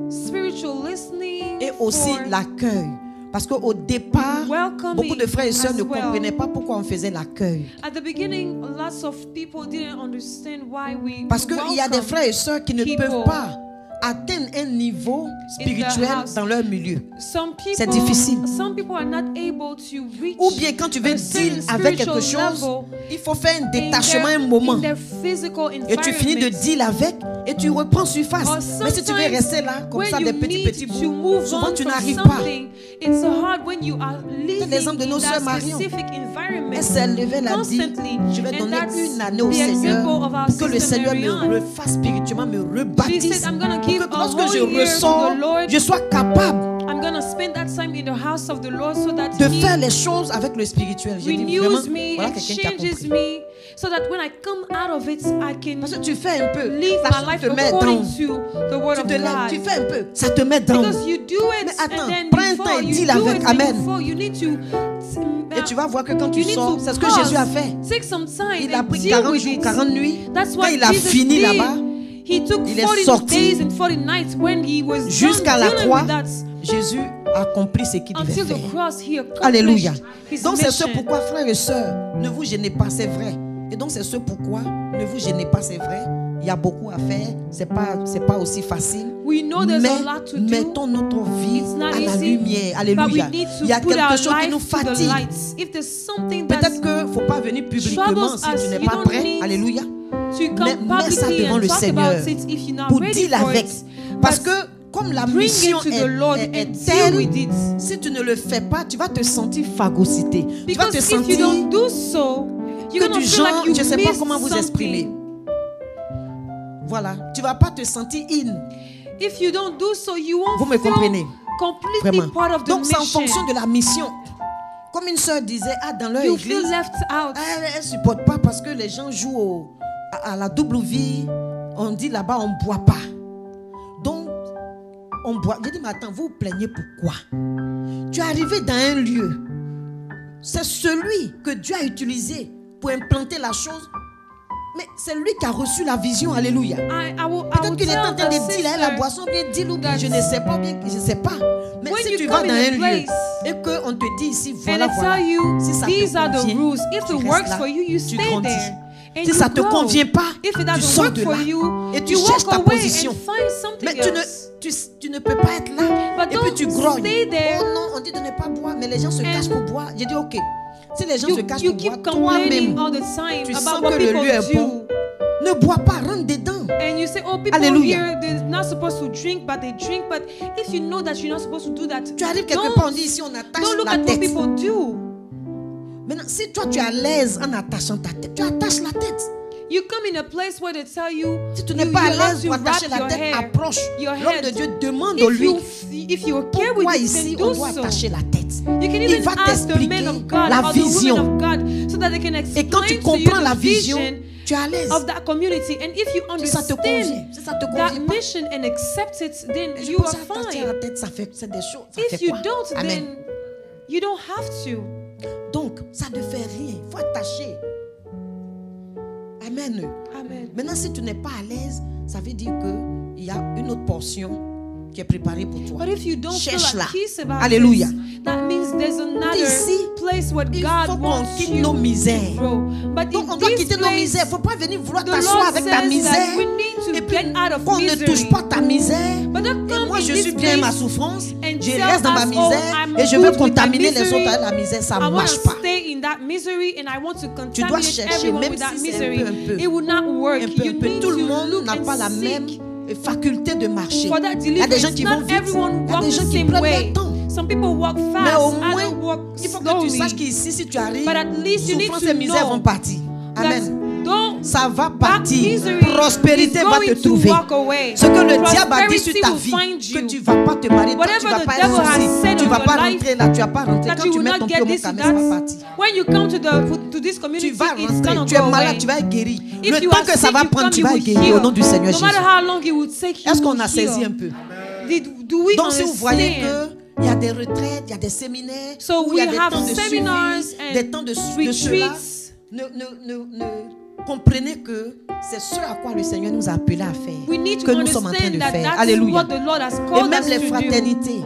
spiritual listening. et aussi for l'accueil. Parce qu'au départ, welcoming beaucoup de frères et sœurs as ne well. comprenaient pas pourquoi on faisait l'accueil. At the beginning, lots of people didn't understand why we Parce qu'il y a des welcome frères et sœurs qui ne people peuvent pas atteindre un niveau spirituel house. dans leur milieu. Some people, C'est difficile. Some people are not able to reach Ou bien quand tu veux a certain deal avec quelque spiritual chose, level il faut faire un in détachement their- un moment. in their physical Et tu finis de environment. deal avec et tu reprends surface. Or Mais si tu veux sometimes rester là, comme when ça, you des petits need bouts, to move souvent on tu from n'arrives pas. something, it's hard when you are living l'exemple de nos in sœurs that Marion. specific environment. Elle s'est levée, elle a dit, Constantly. je vais And donner that's une année au the Seigneur example of our pour que le sister Seigneur me Marianne. refasse spirituellement, me She rebâtisse. said, I'm going to Pour give que a lorsque whole je year to ressors, the Lord. je sois capable I'm going to spend that time in the house of the Lord so that de He faire les choses avec le spirituel. J'ai dit vraiment, renews me voilà and quelqu'un qui a changes compris. me so that when I come out of it, I can Parce que tu fais un peu, live la my chose life te met according down. to the word Tu of te lèves, tu God. fais un peu, ça te met down. Because you do it Mais attends, and then prends you un temps fall. et You deal do avec. it Amen. and you fall. You need to Et tu vas voir que quand tu you need sors, to c'est ce que pause, Jésus a fait. Take some time Il a and pris deal 40 with jours, it. 40 nuits. That's Quand what il a Jesus fini did. là-bas, He took il est 40 sorti. days and 40 nights when he was jusqu'à done la dealing croix, with that. Jésus a accompli ce qu'il devait Until the faire. cross, he accomplished Alléluia. his Donc c'est ce mission. pourquoi, frères et sœurs, ne vous gênez pas, c'est vrai. Et donc c'est ce pourquoi ne vous gênez pas, c'est vrai. Il y a beaucoup à faire. C'est pas aussi facile. We know there's Mais a lot to do. mettons notre vie It's not à la easy, lumière. but we Alléluia. need Il y a to put quelque our chose qui nous life to the fatigue. lights. If there's something that's Peut-être qu'il ne faut pas venir publiquement struggles si us, tu n'es you pas don't prêt. need Alléluia. to Mais come mets ça publicly devant and le talk Seigneur about it if you're not pour ready deal for avec. it. Parce But que comme la bring mission it to the Lord est and deal telle, with it. si tu ne le fais pas, tu vas te sentir phagocyté. Tu vas Because te if you sentir don't do so, you're que gonna du feel genre, like you je ne sais pas missed comment vous exprimer. something. Voilà, tu ne vas pas te sentir in. If you don't do so, you Vous won't me feel comprenez? completely Vraiment. part of the Donc c'est en mission. fonction de la mission. Comme une sœur disait, dans leur You feel église, left out. elle ne supporte pas parce que les gens jouent à la double vie. On dit là-bas, on ne boit pas. Donc, on boit. J'ai dit, mais attends, vous vous plaignez pourquoi? Tu es arrivé dans un lieu. C'est celui que Dieu a utilisé pour implanter la chose. Mais c'est lui qui a reçu la vision. Alléluia. Peut-être qu'il est en train de dire la boisson, bien dit, ou bien je ne sais pas, bien je ne sais pas. Mais si tu vas dans un lieu et qu'on te dit ici, voilà, voilà, si ça these are te the convient, rules. If tu it restes works là, for you, you tu stay grandis. there. And Si ça ne te you grow. convient pas, If it tu doesn't sors work de for là you, et tu you cherches walk ta away position. and find something Mais else. tu ne peux pas être là But et puis don't tu grognes. stay there. Oh non, on dit de ne pas boire, mais les gens se cachent pour boire. J'ai dit ok. Si les gens se cachent You pour keep boire, complaining toi-même, all the time tu about sens what que le people lieu est bon. do. Ne bois pas, rentre dedans. And you say, oh, people Alléluia. here, they're not supposed to drink, but they drink. But if you know that you're not supposed to do that, Tu arrives quelque part, on dit ici, on attache don't look la at what tête. people do. Maintenant, si toi tu es à l'aise en attachant ta tête, tu attaches la tête. You come in a place where they tell you, Si tu n'es you pas à have l'aise to pour wrap attacher la your tête, hair, approche. your L'homme head. de Dieu demande au lui. If you're okay with Pourquoi it, ici then on do doit so. attacher la tête? You can Il even va ask the t'expliquer men of God la or the women vision. of God so that they can Et quand tu explain to you comprends la the vision, vision tu es à l'aise. of that community. And if you Si ça te convient, understand si ça te that convient pas, mission and accept it, then je you pense are à attacher la fine. tête, c'est des choses. Ça If fait you quoi? don't, Amen. then you don't have to. Donc, ça ne fait rien. Il faut attacher. Amen. Amen. Maintenant, si tu n'es pas à l'aise, ça veut dire qu'il y a une autre portion qui est préparée pour toi. But if you don't feel Cherche-la. at peace about Alléluia. this, that means there's another Ici, place where Il God faut qu'on wants quitte you nos to misères. grow. But Donc, in on doit this quitter nos place, misères. Il ne faut pas venir vouloir the t'asseoir Lord avec ta says misère. that we need to Et puis, get out of qu'on ne misery. touche pas ta misère. But don't Et come moi, in je this suis bien ma place souffrance. and Je tell reste dans ma us, misère. I'm Et je good veux with my contaminer les misery. autres avec la misère. Ça I ne want marche to pas. stay in that misery and I want to Tu dois contaminate chercher, everyone même with that si c'est misery. un peu. It will not work. Un peu, You un peu. need Tout le to monde look n'a and pas la même seek faculté de marcher. for that Il y a des gens deliverance. qui vont Not vite. everyone Il y a walks des gens the qui same prennent way. leur temps. Some people walk Mais au fast, moins, others walk il faut que tu saches slowly. qu'ici, si tu arrives, But at least you need souffrance to et misère know vont partir. Amen. that though Ça va that partir. misery Prospérité is va going te to trouver. walk away. Ce que le diable a dit sur Prosperity ta will vie, find que you. tu ne vas pas te marier, toi, tu ne Whatever vas the pas devil être has ceci, said tu ne of vas your pas life, rentrer là, tu ne vas pas rentrer. that Quand you tu will mets not ton pied get au this, Cameroun, ça va that partir. when you come to this Tu community, vas it's rentrer, gonna tu es go malade, away. tu vas être guéri. If Le you temps are que ça sick, va you prendre, come, tu you vas will être guéri au nom du heal. Seigneur No Jésus. matter how long it will take you, Est-ce qu'on will a saisi heal. un peu? Do we Donc si vous voyez understand? qu'il y a des retraites, il y a des séminaires, So où il y a we des have temps de seminars suivi, and des temps de cela, retreats. ne comprenez que c'est ce à quoi le Seigneur nous a appelés à faire, We need to que nous sommes en train understand de that faire. that's Alléluia. what the Lord has Et called même us les to do. fraternités.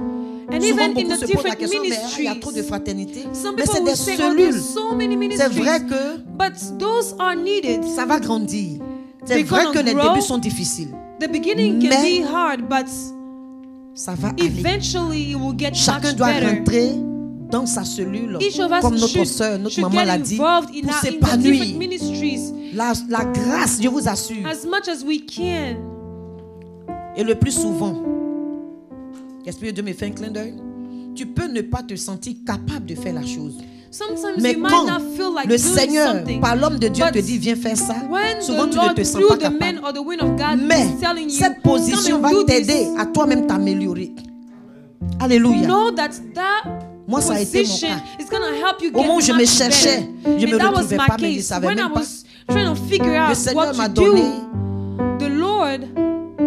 And Souvent, even in beaucoup the se posent la different question, mais il y a trop de ministries, fraternités. some Mais people c'est will des say, oh, cellules. there's so many C'est ministries. vrai que But those are needed. ça va grandir. C'est They're vrai gonna que les grow. débuts sont difficiles. The beginning can Mais be hard, but ça va aller. eventually it will get Chacun much doit better. rentrer dans sa cellule, Each of us comme notre should, soeur, notre should maman get l'a dit, involved in, pour in the s'épanouir. different ministries La grâce, je vous assure. as much as we can. Et le plus souvent, l'Esprit de Dieu me fait un clin d'œil, tu peux ne pas te sentir capable de faire la chose. Sometimes Mais you might quand not feel like le doing Seigneur, something. par l'homme de Dieu, But te dit viens faire ça, when souvent the tu ne Lord, te sens through pas the man capable. or the wind of God, Mais is telling you, cette position come va and do t'aider this, à toi-même t'améliorer. Alléluia. know that that Moi, ça a été mon position cas. is going to help you Au get moment où je me much cherchais, better. je me And that was retrouvais my pas, mais je case. savais When I même pas. was trying to figure Le out Seigneur what m'a to donné do, the Lord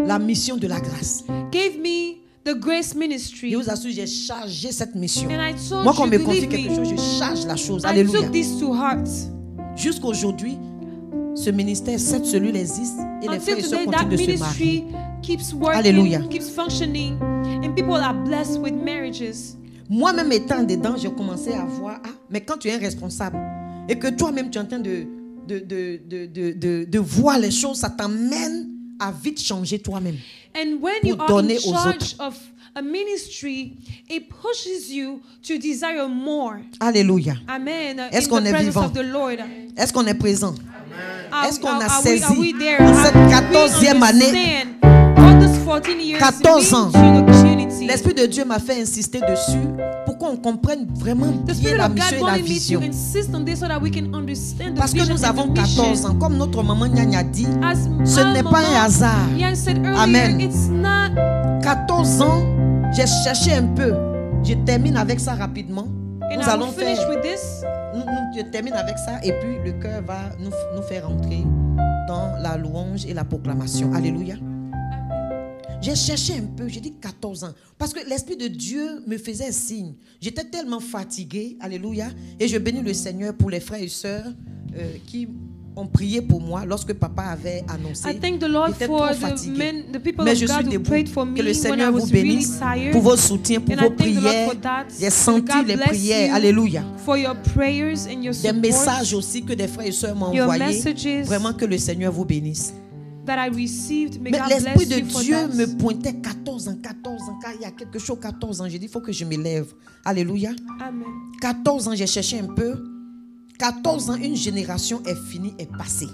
la mission de la grâce. gave me the grace ministry. Je vous assure, j'ai chargé cette mission. And I told Moi, quand on you, me confie believe quelque me, chose, je charge la chose. I Alléluia. took this to heart. Jusqu'aujourd'hui, ce ministère, cette cellule existe et les frères Until et sœurs today, that continuent de se marier. ministry keeps working, Alléluia. keeps functioning, and people are blessed with marriages. Moi-même étant dedans, j'ai commencé à voir, mais quand tu es un responsable et que toi-même tu es en train de de voir les choses, ça t'amène à vite changer toi-même. And when you Pour are in donner aux charge of a ministry, it pushes you to desire more. Alléluia. Amen. Est-ce In qu'on the est presence vivant? of the Lord. Est-ce qu'on est présent? Est-ce qu'on a saisi are we there? dans cette We 14e année, understand all those 14 years 14 ans, being to the community. l'Esprit de Dieu m'a fait insister dessus pour qu'on comprenne vraiment The bien Spirit la of God mission et la wanted me to vision. insist on this so that we can understand the Parce que vision nous and avons the 14 mission. ans. Comme notre maman Nyanya dit, As ce n'est pas un hasard. Yang said earlier, Amen. it's not. 14 ans, j'ai cherché un peu. Je termine avec ça rapidement. And Nous I will allons finish faire... with this. Je termine avec ça et puis le cœur va nous faire entrer dans la louange et la proclamation. Alléluia. J'ai cherché un peu, j'ai dit 14 ans. Parce que l'Esprit de Dieu me faisait signe. J'étais tellement fatiguée, alléluia. Et je bénis le Seigneur pour les frères et sœurs qui ont prié pour moi lorsque papa avait annoncé. I thank the Lord J'étais for trop the fatiguée. men, the people Mais of je suis God who debout. prayed for me Que le when I Seigneur vous was really bénisse tired. pour vos soutiens, pour And I vos thank the Lord prières. for that. J'ai senti God les bless prières. you Alléluia. For your prayers and your Des support messages aussi que des frères et sœurs m'ont Your envoyés. messages. Vraiment que le Seigneur vous bénisse. that I received. May Mais God l'Esprit bless de you for Dieu that. me pointait 14 ans. Quand il y a quelque chose, 14 ans. J'ai dit, il faut que je me lève. Alléluia. Amen. 14 ans, j'ai cherché un peu. 14 ans, une génération est finie, est passée.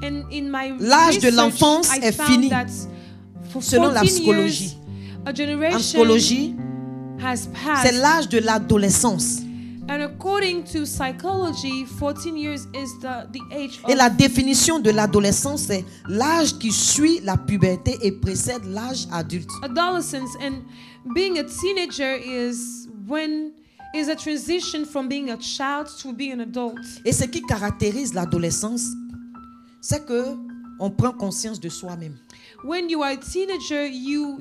And in my L'âge de research, l'enfance I est found fini. that for Selon la 14 psychologie. years, a En generation psychologie, has c'est passed. l'âge de l'adolescence. And according to psychology, 14 years is the age Et of. la définition de l'adolescence, c'est l'âge qui suit la puberté et précède l'âge adulte. Adolescence, and being a teenager is a transition from being a child to being an adult. Et ce qui caractérise l'adolescence, c'est que on prend conscience de soi-même. When you are a teenager, you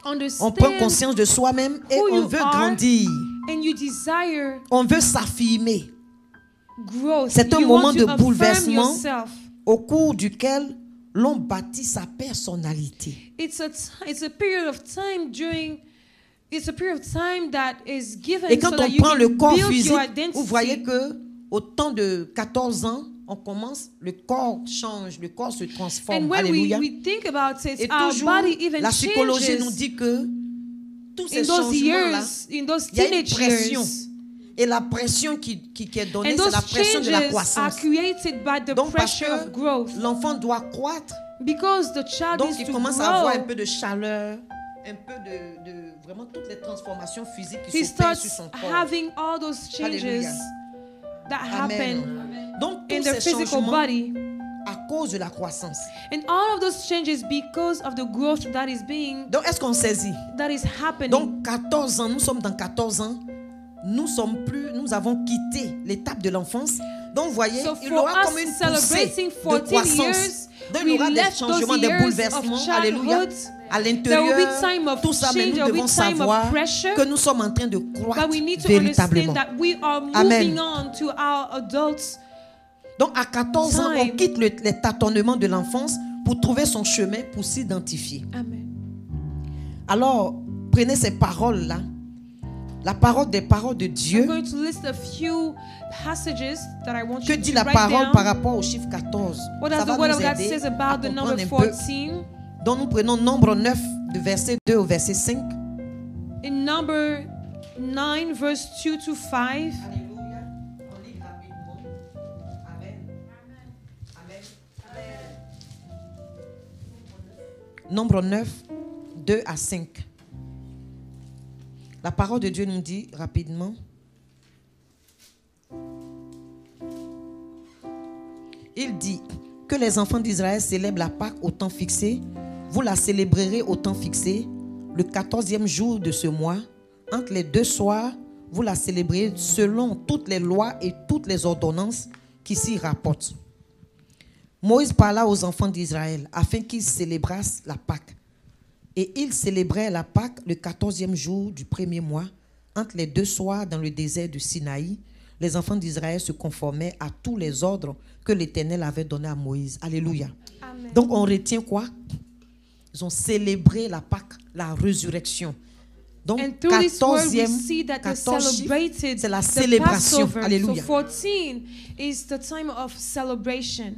understand On prend conscience de soi-même et who on you veut are. grandir. And you desire On veut s'affirmer. growth. C'est un You moment want de to affirm bouleversement yourself. au cours duquel l'on bâtit sa personnalité. It's a period of time that is given Et quand so that on you prend can le corps build physique, your identity. vous voyez que au temps de 14 ans, on commence, le corps change, le corps se transforme. And when Alléluia. we think about it, Et our toujours, body even la psychologie changes nous dit que tous ces in those changements-là, years, in those il y a une teenage pression. years. Et la pression qui est donnée, And c'est those la pression de la changes are croissance. created by the Donc, parce pressure of que growth. l'enfant doit croître, Because the child donc is il to commence à avoir un grow, peu de chaleur, un peu de vraiment toutes les transformations physiques qui he s'opèrent sur starts son corps. having all those changes Alléluia. that happen Amen. Donc in tous their ces physical changements body. à cause de la croissance. And all of those changes because of the growth that is Donc est-ce qu'on saisit? happening. Donc 14 ans, nous sommes dans 14 ans. Nous avons quitté l'étape de l'enfance. Donc, vous voyez, So il for aura us comme une celebrating poussée de 14 croissance. years, Donc, il y we aura des left changements, those des years bouleversements. of Alléluia. childhood. À There will l'intérieur, be time of tout ça, mais change, nous there will devons be time of savoir pressure. que nous sommes en train de croître But we need to véritablement. understand that we are moving Amen. on to our adults. Donc, à 14 ans, on Time. quitte les tâtonnements de l'enfance pour trouver son chemin, pour s'identifier. Amen. Alors, prenez ces paroles-là. La parole des paroles de I'm Dieu. going to list a few passages that I want Que you dit to la write parole down. par rapport au chiffre 14? What Ça does va the Word nous of God aider says à about the number comprendre un peu. 14? Donc nous prenons Nombre 9, de verset 2 au verset 5. In number 9, verse 2 to 5. Alléluia. On lit rapidement. Amen. Amen. Nombre 9, 2 à 5. La parole de Dieu nous dit rapidement. Il dit que les enfants d'Israël célèbrent la Pâque au temps fixé. Vous la célébrerez au temps fixé, le 14e jour de ce mois. Entre les deux soirs, vous la célébrez selon toutes les lois et toutes les ordonnances qui s'y rapportent. Moïse parla aux enfants d'Israël afin qu'ils célébrassent la Pâque. Et ils célébraient la Pâque le 14e jour du premier mois, entre les deux soirs dans le désert de Sinaï. Les enfants d'Israël se conformaient à tous les ordres que l'Éternel avait donnés à Moïse. Alléluia. Amen. Donc on retient quoi? Ils ont célébré la Pâque, la résurrection. Donc, And through this word, we 14e, see that they 14 chiffres, celebrated c'est la the célébration. Passover. Alléluia. So 14 is the time of celebration.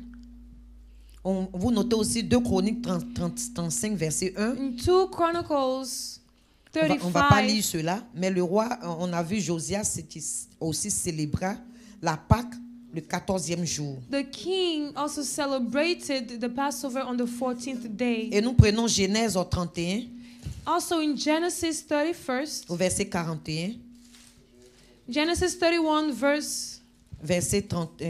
Vous notez aussi 2 Chroniques 35, verset 1. In 2 Chronicles On va pas lire 35, cela, mais le roi, on a vu Josias qui aussi célébra la Pâque le 14e jour. the king also celebrated the Passover on the 14th day. Et nous prenons Genèse au 31, Also in Genesis 31st, au verset 41, Genesis 31 verset 30,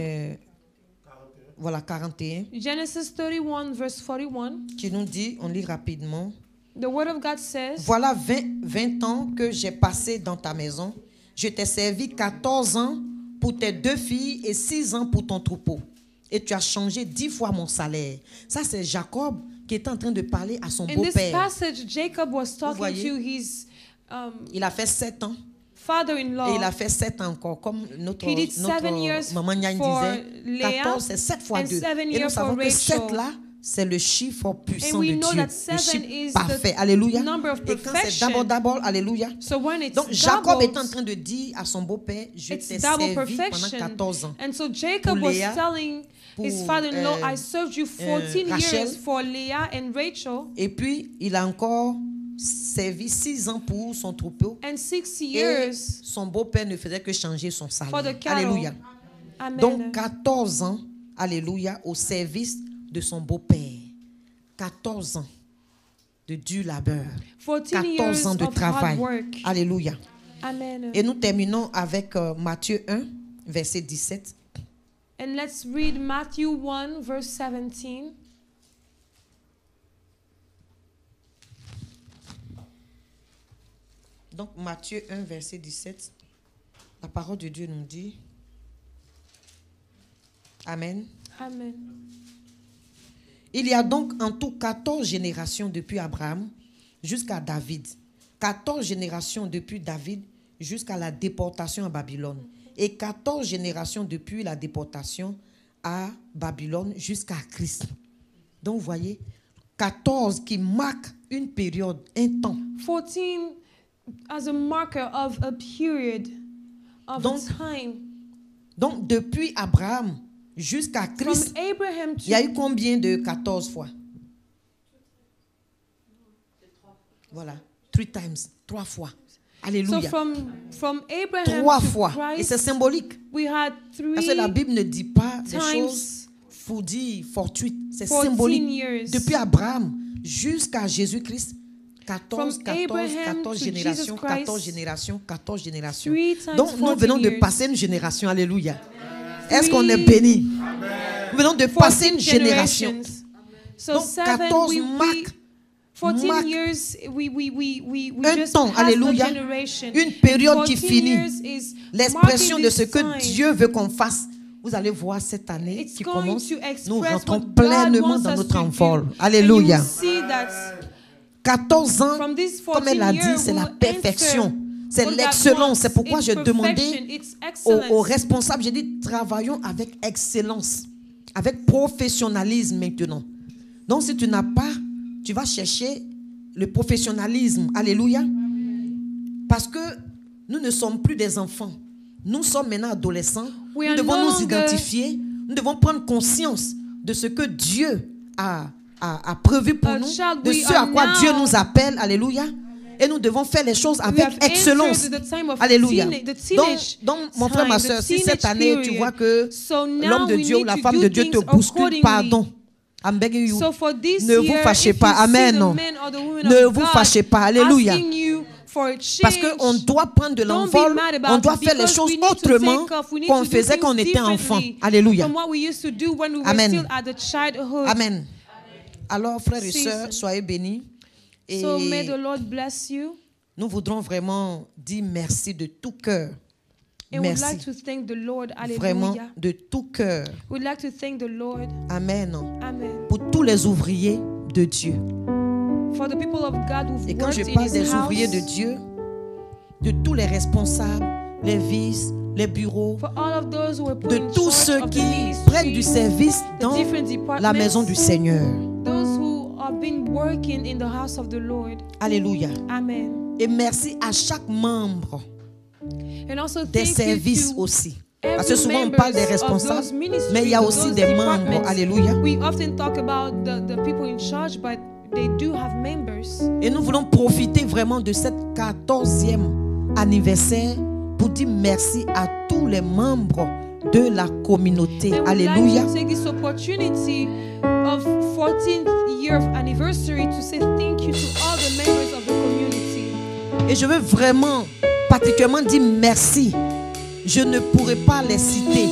voilà 41, Genesis 31 verse 41, qui nous dit, on lit rapidement, the word of God says, voilà 20 ans que j'ai passé dans ta maison. Je t'ai servi 14 ans pour tes 2 filles et 6 ans pour ton troupeau. Et tu as changé 10 fois mon salaire. Ça, c'est Jacob qui est en train de parler à son in this beau-père. passage, Jacob was talking voyez? to his Il a fait 7 ans. father-in-law. Et il a fait 7 ans encore. Comme notre He did 7 years maman Nyan for disait, Leah 14 c'est 7 fois and 2. 7 Et nous years savons for que 7 Rachel. là, c'est le chiffre puissant And we de know Dieu. that Le 7 chiffre is parfait. the Alléluia. number of Et quand c'est perfection. d'abord, alléluia. So when it's Donc Jacob est en doubled, train de dire à son beau-père, je it's t'ai double servi pendant perfection. 14 ans. And so Jacob Pour was Léa, telling his pour, father-in-law, I served you 14 Rachel. years for Leah and Rachel, Et puis, il a encore servi 6 ans pour son troupeau. and 6 Et years son beau-père ne faisait que changer son for salaire. the cattle. Alléluia. Amen. Donc 14 ans, alléluia, au service de son beau-père. 14 ans de dur labeur. 14 14 years ans de of travail. hard work. Alléluia. Amen. Et nous terminons avec Matthieu 1, verset 17. And let's read Matthew 1, verse 17. Donc Matthieu 1, verset 17. La parole de Dieu nous dit. Amen. Amen. Il y a donc en tout 14 générations depuis Abraham jusqu'à David. 14 générations depuis David jusqu'à la déportation à Babylone. Et 14 générations depuis la déportation à Babylone jusqu'à Christ. Donc vous voyez, 14 qui marque une période, un temps. 14 as a marker of a period, of Donc, a time. Donc depuis Abraham jusqu'à From Christ, Abraham il y a to eu combien de 14 fois? Voilà, 3 times, 3 fois. so Alléluia. from Abraham 3 to fois. Et c'est Christ, symbolique. we had Parce que la 3 Bible ne dit pas des choses times fortuites. C'est 14 symbolique. years. Depuis Abraham jusqu'à Jésus-Christ, 14, From 14, Abraham 14 to générations, Jesus Christ, 14 générations, 14 générations. 3 times Donc nous 14 venons de years. passer une génération. Alléluia. Est-ce qu'on est béni? Nous venons de passer une 14 génération. generations. So Donc 7, 14 we marque 14 marque years, we un just temps, passed the alléluia, generation. une période qui 14 finit. years is L'expression marking de this ce que time. Dieu veut qu'on fasse. Vous allez voir cette année It's qui going commence. to express Nous rentrons what God pleinement wants dans us notre to do. envol. And Alléluia. you will see that 14 ans, from this comme elle 14 a dit, years, c'est we la will perfection. enter C'est what God l'excellence. C'est wants. pourquoi It's j'ai perfection. demandé It's aux excellence. responsables, j'ai dit, travaillons avec excellence, avec professionnalisme maintenant. Donc si tu n'as pas, tu vas chercher le professionnalisme. Alléluia. Parce que nous ne sommes plus des enfants. Nous sommes maintenant adolescents. We Nous are devons no nous longer- identifier. Nous devons prendre conscience de ce que Dieu a prévu pour A nous, child, de we ce à are quoi now- Dieu nous appelle. Alléluia. Et nous devons faire les choses We have avec excellence. entered the time of Alléluia. the teenage Donc, mon frère, ma time, soeur, the si cette teenage année tu period. vois que So now l'homme de we Dieu ou need la to femme do de Dieu te things bouscule, accordingly. pardon. I'm begging you. So for this Ne vous year, fâchez if pas. you see Amen. the Non. men or the women Ne of vous God fâchez pas. Alléluia. asking you for a change, Parce qu'on doit prendre de don't be l'envol, mad about on doit it, faire les because choses we need to autrement take off, we need qu'on to do faisait things quand on était enfant. differently Alléluia. from what we used to do when we were Amen. still at the childhood. Amen. Alors, frères et Season. sœurs, soyez bénis. Et So may the Lord bless you. nous voudrons vraiment dire merci de tout cœur. And we'd Merci. like to thank the Lord. Vraiment Hallelujah. de tout cœur. We'd like to thank the Lord. Amen. Amen. Pour tous les ouvriers de Dieu. For the people of God who've Et quand je worked in parle His des ouvriers de house. Dieu, de tous les responsables, les vices, les bureaux, For all of those who are put de in tous charge ceux of the qui prennent du ministry, service the dans different departments, la maison du Seigneur. those who have been working in the house of the Lord. Alléluia. Amen. Et merci à chaque membre And also des thank you services to aussi. every Parce que souvent on parle des members of responsables, those ministries, mais il y a of aussi those des membres. departments. Alléluia. We often talk about the people in charge, but they do have members. Et nous voulons profiter vraiment de cette 14e anniversaire pour dire merci à tous les membres de la communauté. And we'd Alléluia. like to take this opportunity of 14th year of anniversary to say thank you to all the members of the community. Et je veux vraiment particulièrement dire merci. Je ne pourrai pas les citer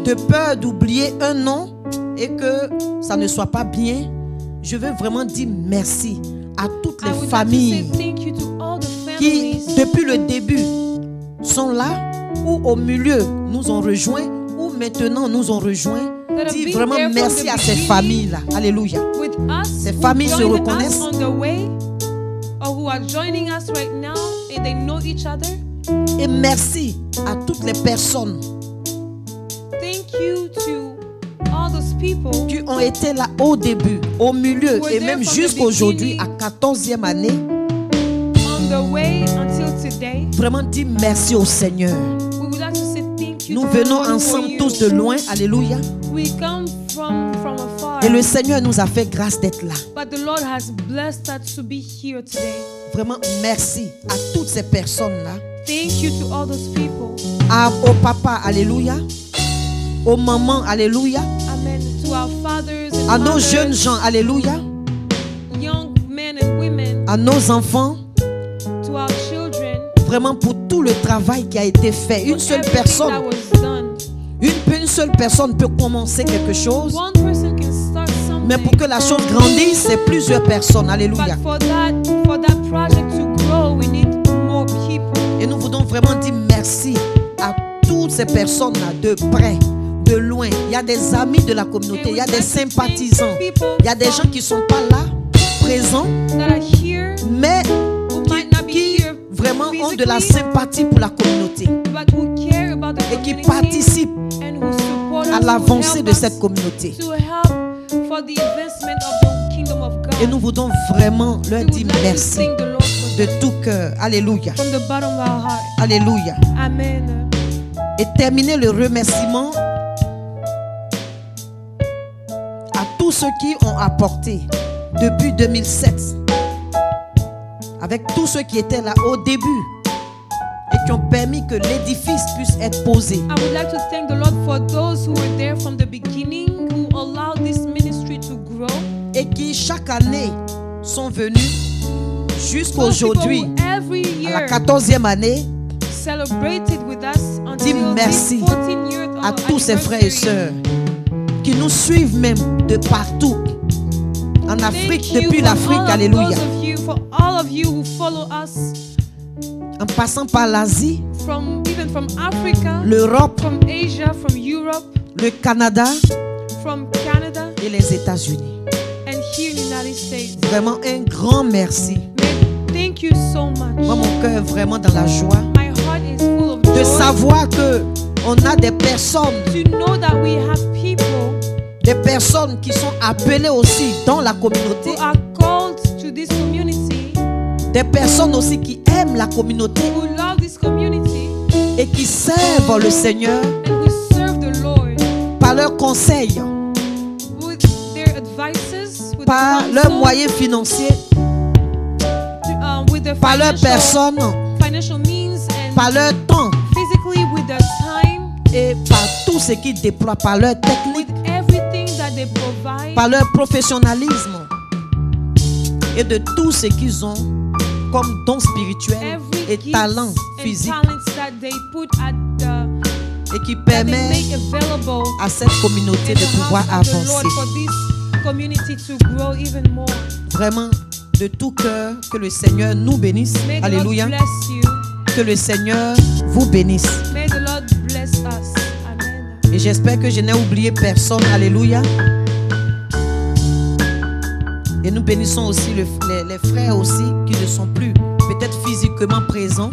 de peur d'oublier un nom et que ça ne soit pas bien. Je veux vraiment dire merci à toutes I les would familles like to say thank you to all the qui, families depuis le début, sont là ou au milieu nous ont rejoints ou maintenant nous ont rejoints. that have Dis been vraiment there from merci the à ces beginning familles-là. Alléluia. with us, Ces who familles se joined us reconnaissent. on the way, or who are joining us right now, and they know each other. Et merci à toutes les personnes Thank you to all those people qui ont été là au début, au milieu Were et there même from the jusqu'à aujourd'hui, à beginning. 14e année. on the way until today. Vraiment dire merci au Seigneur. We would like to say thank you Nous to the venons Lord for ensemble you. tous de loin. Alléluia. We come from afar, Et le Seigneur nous a fait grâce d'être là. but the Lord has blessed us to be here today. Vraiment merci à toutes ces personnes-là. Thank you to all those people. Au papa, alléluia. Aux mamans, alléluia. Amen. To our fathers and À nos mothers, jeunes gens, alléluia. young men and women, À nos enfants. to our children. Vraiment pour tout le travail qui a été fait. Une for seule everything personne, that was done. une seule personne peut commencer quelque chose. One person can start something. Mais pour que la chose grandisse, c'est plusieurs personnes. Alléluia. But for that project to grow, we need more people. Et nous voulons vraiment dire merci à toutes ces personnes-là, de près, de loin. Il y a des amis de la communauté, il y a des sympathisants. Il y a des gens qui ne sont pas là, présents, That are here, mais who might not be qui here vraiment ont de la physically, sympathie pour la communauté but who care about the et qui community participent and who support à us, l'avancée who de help cette us communauté. to help for the advancement of the kingdom of God. Et nous voulons vraiment leur We would dire like to merci thank the Lord for de that tout cœur. Alléluia. from the bottom of our heart. Alléluia. Amen. Et terminer le remerciement à tous ceux qui ont apporté depuis 2007, avec tous ceux qui étaient là au début et qui ont permis que l'édifice puisse être posé. I would like to thank the Lord for those who were there from the beginning, who allowed this ministry to grow. Et qui chaque année sont venus jusqu'à Those people aujourd'hui, who every à la year 14e année, celebrated with us dis until merci this 14 years à tous ces frères et sœurs qui nous suivent même de partout. En Afrique, depuis l'Afrique, alléluia. For all of you who follow us En passant par l'Asie, even from Africa, l'Europe, from Asia, from Europe, le Canada from Canada, et les États-Unis. and here in the United States. Vraiment un grand merci. Thank you so much. Moi, mon cœur est vraiment dans la joie My heart is full of de joy savoir que on a des personnes qui sont appelées aussi dans la communauté, who are called to this community, des personnes aussi qui aiment la communauté who love this community, et qui servent le Seigneur and who serve the Lord par leurs conseils, with their advices, with par their leurs counsel, moyens financiers, with their par leurs personnes, financial means, and par leur temps physically with their time, et par tout ce qu'ils déploient, par leur technique, with everything that they provide, par leur professionnalisme et de tout ce qu'ils ont comme dons spirituels every et gifts talents and physiques talents that they put at the et qui that they permet make available à cette communauté in de the pouvoir house of the avancer. Lord for this community to grow even more. Vraiment, de tout cœur, que le Seigneur nous bénisse. May the Alléluia. Lord bless you. Que le Seigneur vous bénisse. May the Lord bless us. Amen. Et j'espère que je n'ai oublié personne. Alléluia. Et nous bénissons aussi les frères aussi qui ne sont plus peut-être physiquement présents,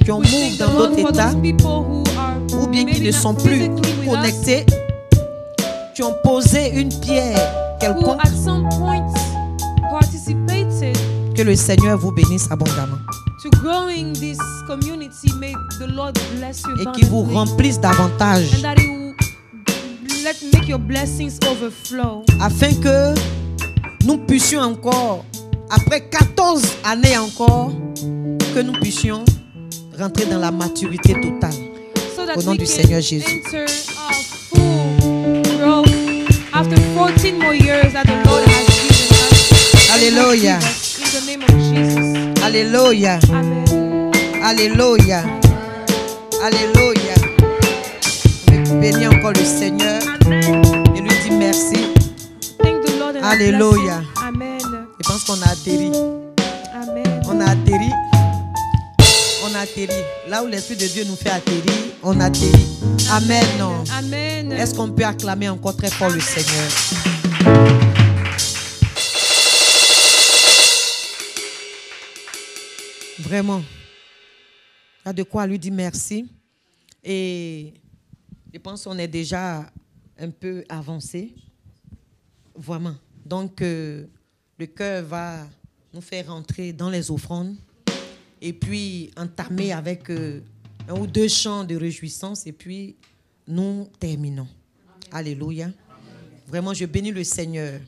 qui ont We mouru thank the dans Lord d'autres for états, those people who are ou bien qui maybe ne not sont plus physically with us, connectés, qui ont posé une pierre who quelconque. at some point participated Que le Seigneur vous bénisse abondamment. to growing this community. May the Lord bless you et qu'il vous abundantly. remplisse davantage, And that He will make your blessings overflow. afin que nous puissions encore, après 14 années encore, que nous puissions rentrer dans la maturité totale. So that Au nom we du can Seigneur Jésus. enter our full growth after 14 more years that the Lord has given us. Alléluia. In the name of Jesus. Alléluia. Amen. Alléluia. Alléluia. Je bénis encore le Seigneur et lui dis merci. Thank the Lord and Alléluia. bless him. Amen. Je pense qu'on a atterri. Amen. On a atterri. On a atterri. Là où l'Esprit de Dieu nous fait atterrir, on atterrit. Amen. Non. Amen. Est-ce qu'on peut acclamer encore très fort le Seigneur? Vraiment. Il y a de quoi lui dire merci. Et je pense qu'on est déjà un peu avancé. Vraiment. Donc, le cœur va nous faire rentrer dans les offrandes et puis entamer avec un ou deux chants de réjouissance et puis nous terminons. Alléluia. Vraiment, je bénis le Seigneur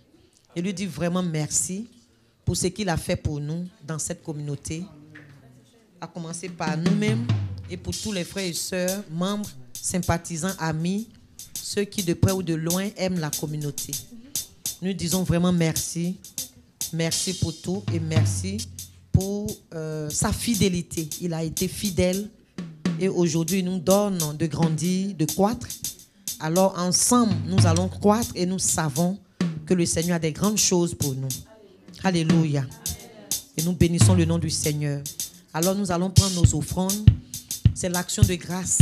et lui dis vraiment merci pour ce qu'il a fait pour nous dans cette communauté, à commencer par nous-mêmes et pour tous les frères et sœurs, membres, sympathisants, amis, ceux qui de près ou de loin aiment la communauté. Nous disons vraiment merci. Merci pour tout et merci pour sa fidélité. Il a été fidèle et aujourd'hui il nous donne de grandir, de croître. Alors ensemble, nous allons croître et nous savons que le Seigneur a des grandes choses pour nous. Alléluia. Et nous bénissons le nom du Seigneur. Alors nous allons prendre nos offrandes. C'est l'action de grâce.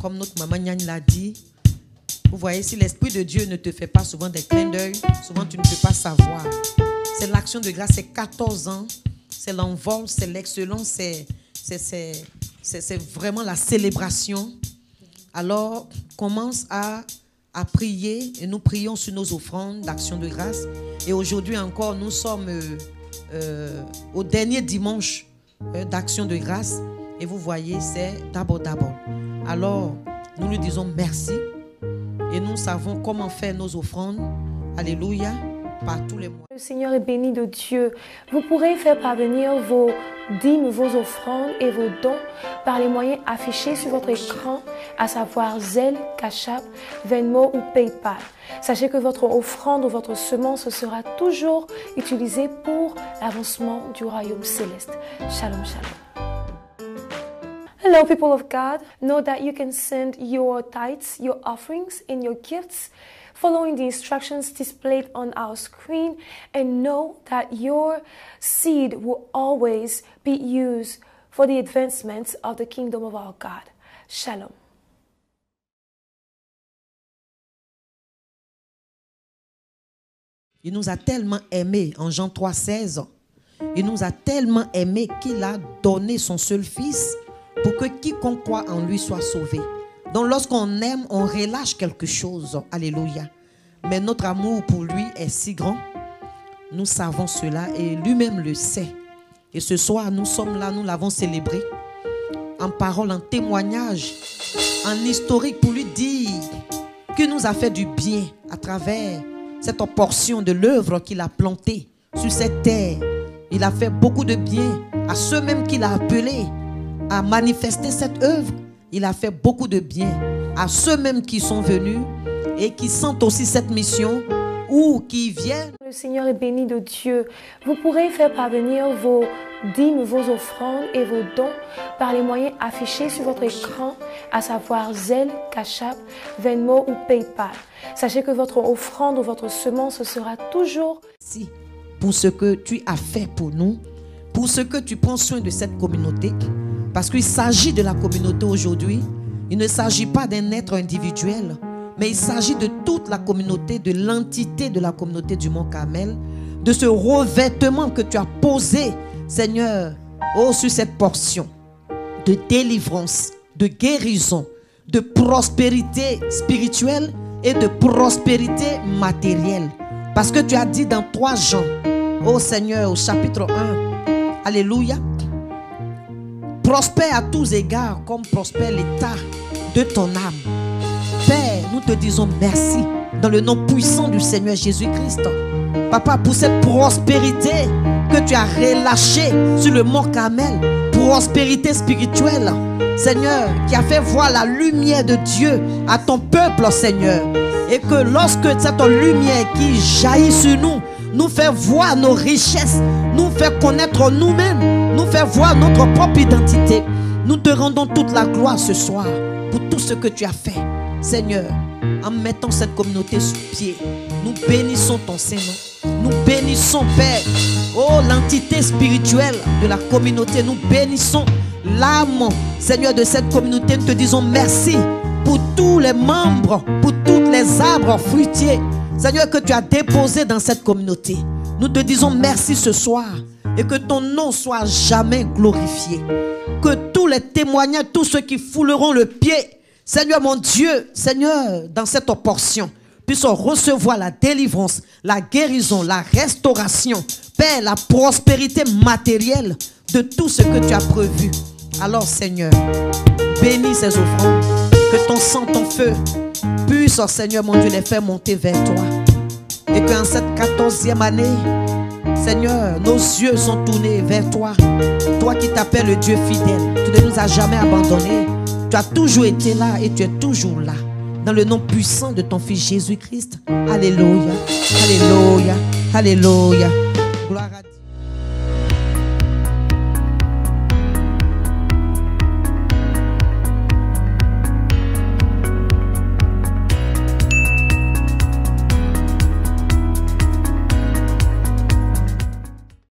Comme notre maman Niane l'a dit. Vous voyez, si l'Esprit de Dieu ne te fait pas souvent des clins d'œil, souvent tu ne peux pas savoir. C'est l'action de grâce, c'est 14 ans. C'est l'envol, c'est l'excellence, c'est vraiment la célébration. Alors, commence à prier et nous prions sur nos offrandes d'action de grâce. Et aujourd'hui encore, nous sommes au dernier dimanche d'action de grâce. Et vous voyez, c'est d'abord. Alors, nous lui disons merci. Et nous savons comment faire nos offrandes. Alléluia. Par tous les mois. Le Seigneur est béni de Dieu. Vous pourrez faire parvenir vos dîmes, vos offrandes et vos dons par les moyens affichés sur votre écran, à savoir Zelle, Cash App, Venmo ou PayPal. Sachez que votre offrande ou votre semence sera toujours utilisée pour l'avancement du royaume céleste. Shalom, shalom. Hello, people of God. Know that you can send your tithes, your offerings, and your gifts following the instructions displayed on our screen, and know that your seed will always be used for the advancement of the kingdom of our God. Shalom. Il nous a tellement aimés, en Jean 3,16, il nous a tellement aimés qu'il a donné son seul fils pour que quiconque croit en lui soit sauvé. Donc lorsqu'on aime, on relâche quelque chose. Alléluia. Mais notre amour pour lui est si grand. Nous savons cela et lui-même le sait. Et ce soir, nous sommes là, nous l'avons célébré. En parole, en témoignage, en historique pour lui dire qu'il nous a fait du bien à travers cette portion de l'œuvre qu'il a plantée sur cette terre. Il a fait beaucoup de bien à ceux mêmes qu'il a appelés à manifester cette œuvre. Il a fait beaucoup de bien à ceux mêmes qui sont venus et qui sentent aussi cette mission ou qui viennent. Le Seigneur est béni de Dieu. Vous pourrez faire parvenir vos dîmes, vos offrandes et vos dons par les moyens affichés sur votre écran, à savoir Zelle, Cash App, Venmo ou PayPal. Sachez que votre offrande ou votre semence sera toujours... Si, pour ce que tu as fait pour nous, pour ce que tu prends soin de cette communauté, parce qu'il s'agit de la communauté aujourd'hui. Il ne s'agit pas d'un être individuel, mais il s'agit de toute la communauté, de l'entité de la communauté du Mont Carmel, de ce revêtement que tu as posé, Seigneur, sur cette portion de délivrance, de guérison, de prospérité spirituelle et de prospérité matérielle. Parce que tu as dit dans 3 Jean, Seigneur, au chapitre 1, Alléluia, prospère à tous égards comme prospère l'état de ton âme. Père, nous te disons merci dans le nom puissant du Seigneur Jésus-Christ. Papa, pour cette prospérité que tu as relâchée sur le mont Carmel, prospérité spirituelle, Seigneur, qui a fait voir la lumière de Dieu à ton peuple, Seigneur. Et que lorsque cette lumière qui jaillit sur nous, nous fait voir nos richesses, nous fait connaître nous-mêmes, nous fait voir notre propre identité. Nous te rendons toute la gloire ce soir pour tout ce que tu as fait, Seigneur. En mettant cette communauté sur pied, nous bénissons ton Saint-Nom. Nous bénissons, Père, oh, l'entité spirituelle de la communauté. Nous bénissons l'âme, Seigneur, de cette communauté. Nous te disons merci pour tous les membres, pour tous les arbres fruitiers, Seigneur, que tu as déposés dans cette communauté. Nous te disons merci ce soir et que ton nom soit jamais glorifié. Que tous les témoignages, tous ceux qui fouleront le pied, Seigneur mon Dieu, Seigneur, dans cette portion, puissent recevoir la délivrance, la guérison, la restauration, Père, la prospérité matérielle de tout ce que tu as prévu. Alors, Seigneur, bénis ces offrandes, que ton sang, ton feu puisse, Seigneur mon Dieu, les faire monter vers toi. Et qu'en cette 14e année, Seigneur, nos yeux sont tournés vers toi. Toi qui t'appelles le Dieu fidèle, tu ne nous as jamais abandonnés. Tu as toujours été là et tu es toujours là. Dans le nom puissant de ton Fils Jésus-Christ. Alléluia, alléluia, alléluia. Gloire à Dieu.